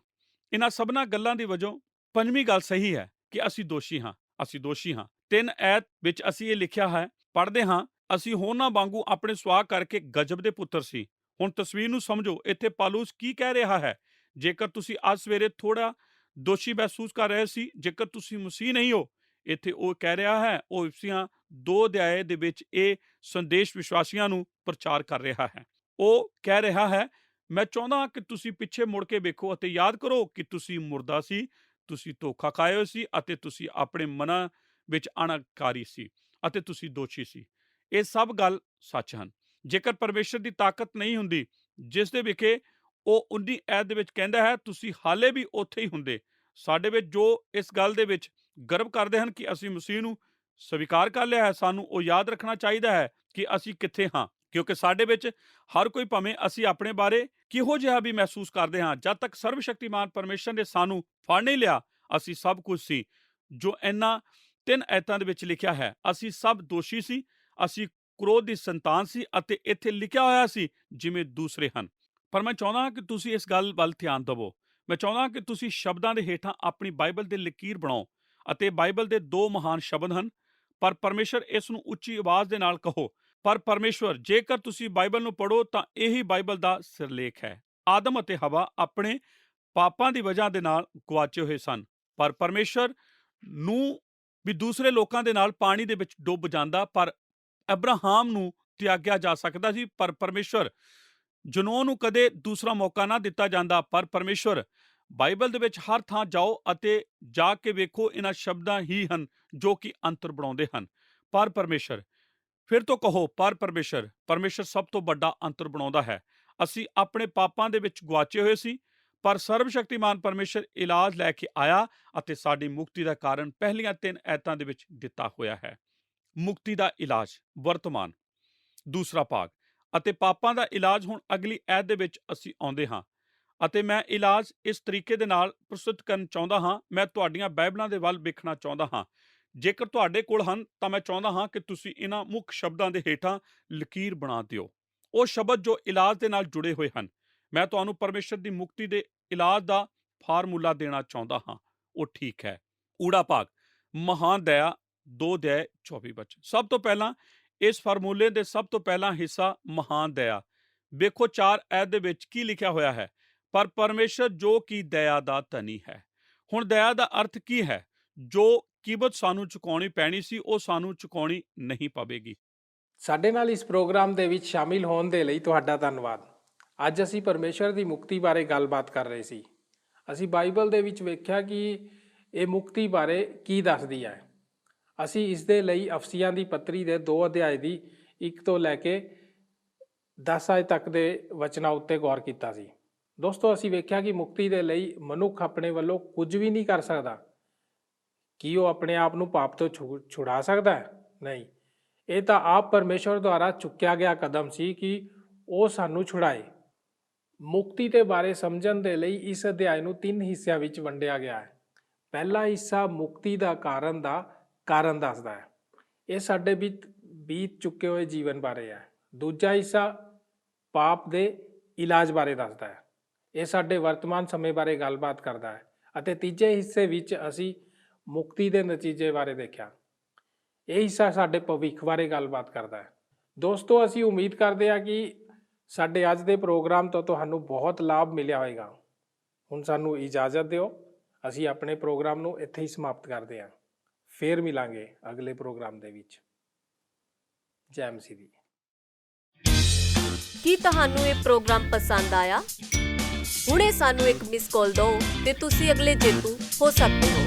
ਇਹਨਾਂ ਸਭਨਾਂ ਗੱਲਾਂ ਦੀ ਵਜੋਂ ਪੰਜਵੀਂ ਗੱਲ ਸਹੀ ਹੈ ਕਿ ਅਸੀਂ ਦੋਸ਼ੀ ਹਾਂ। ਅਸੀਂ ਦੋਸ਼ੀ ਹਾਂ। 3 ਐਤ ਵਿੱਚ ਅਸੀਂ ਇਹ ਲਿਖਿਆ ਹੈ, ਪੜ੍ਹਦੇ ਹਾਂ, ਅਸੀਂ ਹੋਰਨਾਂ ਵਾਂਗੂ ਆਪਣੇ ਸੁਆਹ ਕਰਕੇ ਗਜਬ ਦੇ ਪੁੱਤਰ ਸੀ। ਹੁਣ ਤਸਵੀਰ ਨੂੰ ਸਮਝੋ। ਇੱਥੇ ਪਾਲੂਸ ਕੀ ਕਹਿ ਰਿਹਾ ਹੈ? ਜੇਕਰ ਤੁਸੀਂ ਅੱਜ ਸਵੇਰੇ ਥੋੜਾ ਦੋਸ਼ੀ ਮਹਿਸੂਸ ਕਰ ਰਹੇ ਸੀ, ਜੇਕਰ ਤੁਸੀਂ ਮਸੀਹ ਨਹੀਂ ਹੋ, ਇੱਥੇ ਉਹ ਕਹਿ ਰਿਹਾ ਹੈ, ਉਹ ਇਫਸੀਆਂ 2 ਅਧਿਆਏ ਦੇ ਵਿੱਚ ਇਹ ਸੰਦੇਸ਼ ਵਿਸ਼ਵਾਸੀਆਂ ਨੂੰ ਪ੍ਰਚਾਰ ਕਰ ਰਿਹਾ ਹੈ। ਉਹ ਕਹਿ ਰਿਹਾ ਹੈ, ਮੈਂ ਚਾਹੁੰਦਾ ਹਾਂ ਕਿ ਤੁਸੀਂ ਪਿੱਛੇ ਮੁੜ ਕੇ ਵੇਖੋ ਅਤੇ ਯਾਦ ਕਰੋ ਕਿ ਤੁਸੀਂ ਮੁਰਦਾ ਸੀ, ਤੁਸੀਂ ਧੋਖਾ ਖਾਏ ਹੋਏ ਸੀ ਅਤੇ ਤੁਸੀਂ ਆਪਣੇ ਮਨਾਂ ਵਿੱਚ ਅਣਕਾਰੀ ਸੀ ਅਤੇ ਤੁਸੀਂ ਦੋਸ਼ੀ ਸੀ। ਇਹ ਸਭ ਗੱਲ ਸੱਚ ਹਨ। ਜੇਕਰ ਪਰਮੇਸ਼ਰ ਦੀ ਤਾਕਤ ਨਹੀਂ ਹੁੰਦੀ ਜਿਸ ਦੇ ਵਿਖੇ ਉਹ 19 ਐਤ ਦੇ ਵਿੱਚ ਕਹਿੰਦਾ ਹੈ, ਤੁਸੀਂ ਹਾਲੇ ਵੀ ਉੱਥੇ ਹੀ ਹੁੰਦੇ। ਸਾਡੇ ਵਿੱਚ ਜੋ ਇਸ ਗੱਲ ਦੇ ਵਿੱਚ ਗਰਵ ਕਰਦੇ ਹਨ ਕਿ ਅਸੀਂ ਮਸੀਹ ਨੂੰ ਸਵੀਕਾਰ ਕਰ ਲਿਆ ਹੈ, ਸਾਨੂੰ ਉਹ ਯਾਦ ਰੱਖਣਾ ਚਾਹੀਦਾ ਹੈ ਕਿ ਅਸੀਂ ਕਿੱਥੇ ਹਾਂ, ਕਿਉਂਕਿ ਸਾਡੇ ਵਿੱਚ ਹਰ ਕੋਈ, ਭਾਵੇਂ ਅਸੀਂ ਆਪਣੇ ਬਾਰੇ ਕਿਹੋ ਜਿਹਾ ਵੀ ਮਹਿਸੂਸ ਕਰਦੇ ਹਾਂ, ਜਦ ਤੱਕ ਸਰਵਸ਼ਕਤੀਮਾਨ ਪਰਮੇਸ਼ਰ ਨੇ ਸਾਨੂੰ ਫੜ ਨਹੀਂ ਲਿਆ, ਅਸੀਂ ਸਭ ਕੁਝ ਸੀ ਜੋ ਇਹਨਾਂ 3 ਐਤਾਂ ਦੇ ਵਿੱਚ ਲਿਖਿਆ ਹੈ। ਅਸੀਂ ਸਭ ਦੋਸ਼ੀ ਸੀ, ਅਸੀਂ ਕ੍ਰੋਧ ਦੀ ਸੰਤਾਨ ਸੀ ਅਤੇ ਇੱਥੇ ਲਿਖਿਆ ਹੋਇਆ ਸੀ ਜਿਵੇਂ ਦੂਸਰੇ ਹਨ। ਪਰ ਮੈਂ ਚਾਹੁੰਦਾ ਹਾਂ ਕਿ ਤੁਸੀਂ ਇਸ ਗੱਲ ਵੱਲ ਧਿਆਨ ਦੇਵੋ। ਮੈਂ ਚਾਹੁੰਦਾ ਹਾਂ ਕਿ ਤੁਸੀਂ ਸ਼ਬਦਾਂ ਦੇ ਹੇਠਾਂ ਆਪਣੀ ਬਾਈਬਲ ਦੇ ਲਕੀਰ ਬਣਾਓ ਅਤੇ ਬਾਈਬਲ ਦੇ 2 ਮਹਾਨ ਸ਼ਬਦ ਹਨ, ਪਰ ਪਰਮੇਸ਼ਰ ਇਸ ਨੂੰ ਉੱਚੀ ਆਵਾਜ਼ ਦੇ ਨਾਲ ਕਹੋ। ਪਰ ਪਰਮੇਸ਼ਵਰ, ਜੇਕਰ ਤੁਸੀਂ ਬਾਈਬਲ ਨੂੰ ਪੜ੍ਹੋ ਤਾਂ ਇਹੀ ਬਾਈਬਲ ਦਾ ਸਿਰਲੇਖ ਹੈ। ਆਦਮ ਅਤੇ ਹਵਾ ਆਪਣੇ ਪਾਪਾਂ ਦੀ ਵਜ੍ਹਾ ਦੇ ਨਾਲ ਗੁਆਚੇ ਹੋਏ ਸਨ, ਪਰ ਪਰਮੇਸ਼ਰ ਨੂੰ ਵੀ ਦੂਸਰੇ ਲੋਕਾਂ ਦੇ ਨਾਲ ਪਾਣੀ ਦੇ ਵਿੱਚ ਡੁੱਬ ਜਾਂਦਾ, ਪਰ ਅਬਰਾਹਾਮ ਨੂੰ ਤਿਆਗਿਆ ਜਾ ਸਕਦਾ ਸੀ, ਪਰ ਪਰਮੇਸ਼ਰ ਜਨੋਂ ਨੂੰ ਕਦੇ ਦੂਸਰਾ ਮੌਕਾ ਨਾ ਦਿੱਤਾ ਜਾਂਦਾ। ਪਰ ਪਰਮੇਸ਼ਰ, ਬਾਈਬਲ ਦੇ ਵਿੱਚ ਹਰ ਥਾਂ ਜਾਓ ਅਤੇ ਜਾ ਕੇ ਵੇਖੋ, ਇਹਨਾਂ ਸ਼ਬਦਾਂ ਹੀ ਹਨ ਜੋ ਕਿ ਅੰਤਰ ਬਣਾਉਂਦੇ ਹਨ। ਪਰ ਪਰਮੇਸ਼ਰ, ਫਿਰ ਤੋਂ ਕਹੋ, ਪਰ ਪਰਮੇਸ਼ਰ, ਪਰਮੇਸ਼ਰ ਸਭ ਤੋਂ ਵੱਡਾ ਅੰਤਰ ਬਣਾਉਂਦਾ ਹੈ। ਅਸੀਂ ਆਪਣੇ ਪਾਪਾਂ ਦੇ ਵਿੱਚ ਗੁਆਚੇ ਹੋਏ ਸੀ, ਪਰ ਸਰਵਸ਼ਕਤੀਮਾਨ ਪਰਮੇਸ਼ਰ ਇਲਾਜ ਲੈ ਕੇ ਆਇਆ ਅਤੇ ਸਾਡੀ ਮੁਕਤੀ ਦਾ ਕਾਰਨ ਪਹਿਲੀਆਂ 3 ਐਤਾਂ ਦੇ ਵਿੱਚ ਦਿੱਤਾ ਹੋਇਆ ਹੈ। ਮੁਕਤੀ ਦਾ ਇਲਾਜ ਵਰਤਮਾਨ, ਦੂਸਰਾ ਭਾਗ, ਅਤੇ ਪਾਪਾਂ ਦਾ ਇਲਾਜ ਹੁਣ ਅਗਲੀ ਐਤ ਦੇ ਵਿੱਚ ਅਸੀਂ ਆਉਂਦੇ ਹਾਂ ਅਤੇ ਮੈਂ ਇਲਾਜ ਇਸ ਤਰੀਕੇ ਦੇ ਨਾਲ ਪ੍ਰਸਤੁਤ ਕਰਨ ਚਾਹੁੰਦਾ ਹਾਂ। ਮੈਂ ਤੁਹਾਡੀਆਂ ਬਾਈਬਲਾਂ ਦੇ ਵੱਲ ਵੇਖਣਾ ਚਾਹੁੰਦਾ ਹਾਂ। ਜੇਕਰ ਤੁਹਾਡੇ ਕੋਲ ਹਨ ਤਾਂ ਮੈਂ ਚਾਹੁੰਦਾ ਹਾਂ ਕਿ ਤੁਸੀਂ ਇਹਨਾਂ ਮੁੱਖ ਸ਼ਬਦਾਂ ਦੇ ਹੇਠਾਂ ਲਕੀਰ ਬਣਾ ਦਿਓ, ਉਹ ਸ਼ਬਦ ਜੋ ਇਲਾਜ ਦੇ ਨਾਲ ਜੁੜੇ ਹੋਏ ਹਨ। ਮੈਂ ਤੁਹਾਨੂੰ ਪਰਮੇਸ਼ਰ ਦੀ ਮੁਕਤੀ ਦੇ ਇਲਾਜ ਦਾ ਫਾਰਮੂਲਾ ਦੇਣਾ ਚਾਹੁੰਦਾ ਹਾਂ। ਉਹ ਠੀਕ ਹੈ। ਊੜਾ ਭਾਗ, ਮਹਾਨ ਦਇਆ 2 ਅਧਿਆਏ 24 ਵਚਨ। ਸਭ ਤੋਂ ਪਹਿਲਾਂ ਇਸ ਫਾਰਮੂਲੇ ਦੇ ਸਭ ਤੋਂ ਪਹਿਲਾ ਹਿੱਸਾ ਮਹਾਨ ਦਇਆ। ਵੇਖੋ 4 ਐਤ ਦੇ ਵਿੱਚ ਕੀ ਲਿਖਿਆ ਹੋਇਆ ਹੈ, ਪਰ ਪਰਮੇਸ਼ਰ ਜੋ ਕਿ ਦਇਆ ਦਾ ਧਨੀ ਹੈ। ਹੁਣ ਦਇਆ ਦਾ ਅਰਥ ਕੀ ਹੈ? ਜੋ ਕੀਮਤ ਸਾਨੂੰ ਚੁਕਾਉਣੀ ਪੈਣੀ ਸੀ ਉਹ ਸਾਨੂੰ ਚੁਕਾਉਣੀ ਨਹੀਂ ਪਵੇਗੀ। ਸਾਡੇ ਨਾਲ ਇਸ ਪ੍ਰੋਗਰਾਮ ਦੇ ਵਿੱਚ ਸ਼ਾਮਿਲ ਹੋਣ ਦੇ ਲਈ ਤੁਹਾਡਾ ਧੰਨਵਾਦ। ਅੱਜ ਅਸੀਂ ਪਰਮੇਸ਼ਰ ਦੀ ਮੁਕਤੀ ਬਾਰੇ ਗੱਲਬਾਤ ਕਰ ਰਹੇ ਸੀ। ਅਸੀਂ ਬਾਈਬਲ ਦੇ ਵਿੱਚ ਵੇਖਿਆ ਕਿ ਇਹ ਮੁਕਤੀ ਬਾਰੇ ਕੀ ਦੱਸਦੀ ਹੈ। ਅਸੀਂ ਇਸ ਦੇ ਲਈ ਅਫਸੀਆਂ ਦੀ ਪੱਤਰੀ ਦੇ 2 ਅਧਿਆਏ ਦੀ 1 ਤੋਂ ਲੈ ਕੇ 10 ਆਇਤ ਤੱਕ ਦੇ ਵਚਨਾਂ ਉੱਤੇ ਗੌਰ ਕੀਤਾ ਸੀ। ਦੋਸਤੋ, ਅਸੀਂ ਵੇਖਿਆ ਕਿ ਮੁਕਤੀ ਦੇ ਲਈ ਮਨੁੱਖ ਆਪਣੇ ਵੱਲੋਂ ਕੁਝ ਵੀ ਨਹੀਂ ਕਰ ਸਕਦਾ। ਕੀ ਉਹ ਆਪਣੇ ਆਪ ਨੂੰ ਪਾਪ ਤੋਂ ਛੁਡਾ ਸਕਦਾ ਹੈ? ਨਹੀਂ। ਇਹ ਤਾਂ ਆਪ ਪਰਮੇਸ਼ਰ ਦੁਆਰਾ ਚੁੱਕਿਆ ਗਿਆ ਕਦਮ ਸੀ ਕਿ ਉਹ ਸਾਨੂੰ ਛੁਡਾਏ। ਮੁਕਤੀ ਦੇ ਬਾਰੇ ਸਮਝਣ ਦੇ ਲਈ ਇਸ ਅਧਿਆਇ ਨੂੰ 3 ਹਿੱਸਿਆਂ ਵਿੱਚ ਵੰਡਿਆ ਗਿਆ ਹੈ। ਪਹਿਲਾ ਹਿੱਸਾ ਮੁਕਤੀ ਦਾ ਕਾਰਨ ਦੱਸਦਾ ਹੈ। ਇਹ ਸਾਡੇ ਬੀਤ ਚੁੱਕੇ ਹੋਏ ਜੀਵਨ ਬਾਰੇ ਹੈ। ਦੂਜਾ ਹਿੱਸਾ ਪਾਪ ਦੇ ਇਲਾਜ ਬਾਰੇ ਦੱਸਦਾ ਹੈ। ਇਹ ਸਾਡੇ ਵਰਤਮਾਨ ਸਮੇਂ ਬਾਰੇ ਗੱਲਬਾਤ ਕਰਦਾ ਹੈ। ਅਤੇ ਤੀਜੇ ਹਿੱਸੇ ਵਿੱਚ ਅਸੀਂ ਮੁਕਤੀ ਦੇ ਨਤੀਜੇ ਬਾਰੇ ਦੇਖਿਆ। ਇਹ ਹਿੱਸਾ ਸਾਡੇ ਭਵਿੱਖ ਬਾਰੇ ਗੱਲਬਾਤ ਕਰਦਾ ਹੈ। ਦੋਸਤੋ, ਅਸੀਂ ਉਮੀਦ ਕਰਦੇ ਹਾਂ ਕਿ ਸਾਡੇ ਅੱਜ ਦੇ ਪ੍ਰੋਗਰਾਮ ਤੋਂ ਤੁਹਾਨੂੰ ਬਹੁਤ ਲਾਭ ਮਿਲਿਆ ਹੋਵੇਗਾ। ਹੁਣ ਸਾਨੂੰ ਇਜਾਜ਼ਤ ਦਿਓ, ਅਸੀਂ ਆਪਣੇ ਪ੍ਰੋਗਰਾਮ ਨੂੰ ਇੱਥੇ ਹੀ ਸਮਾਪਤ ਕਰਦੇ ਹਾਂ। ਫੇਰ ਮਿਲਾਂਗੇ ਅਗਲੇ ਪ੍ਰੋਗਰਾਮ ਦੇ ਵਿੱਚ। ਜੈ ਮਸੀਹ ਦੀ। ਕੀ ਤੁਹਾਨੂੰ ਇਹ ਪ੍ਰੋਗਰਾਮ ਪਸੰਦ ਆਇਆ? ਹੁਣੇ ਸਾਨੂੰ ਇੱਕ ਮਿਸ ਕਾਲ ਦਿਓ ਤੇ ਤੁਸੀਂ ਅਗਲੇ ਜੇਤੂ ਹੋ ਸਕਦੇ ਹੋ।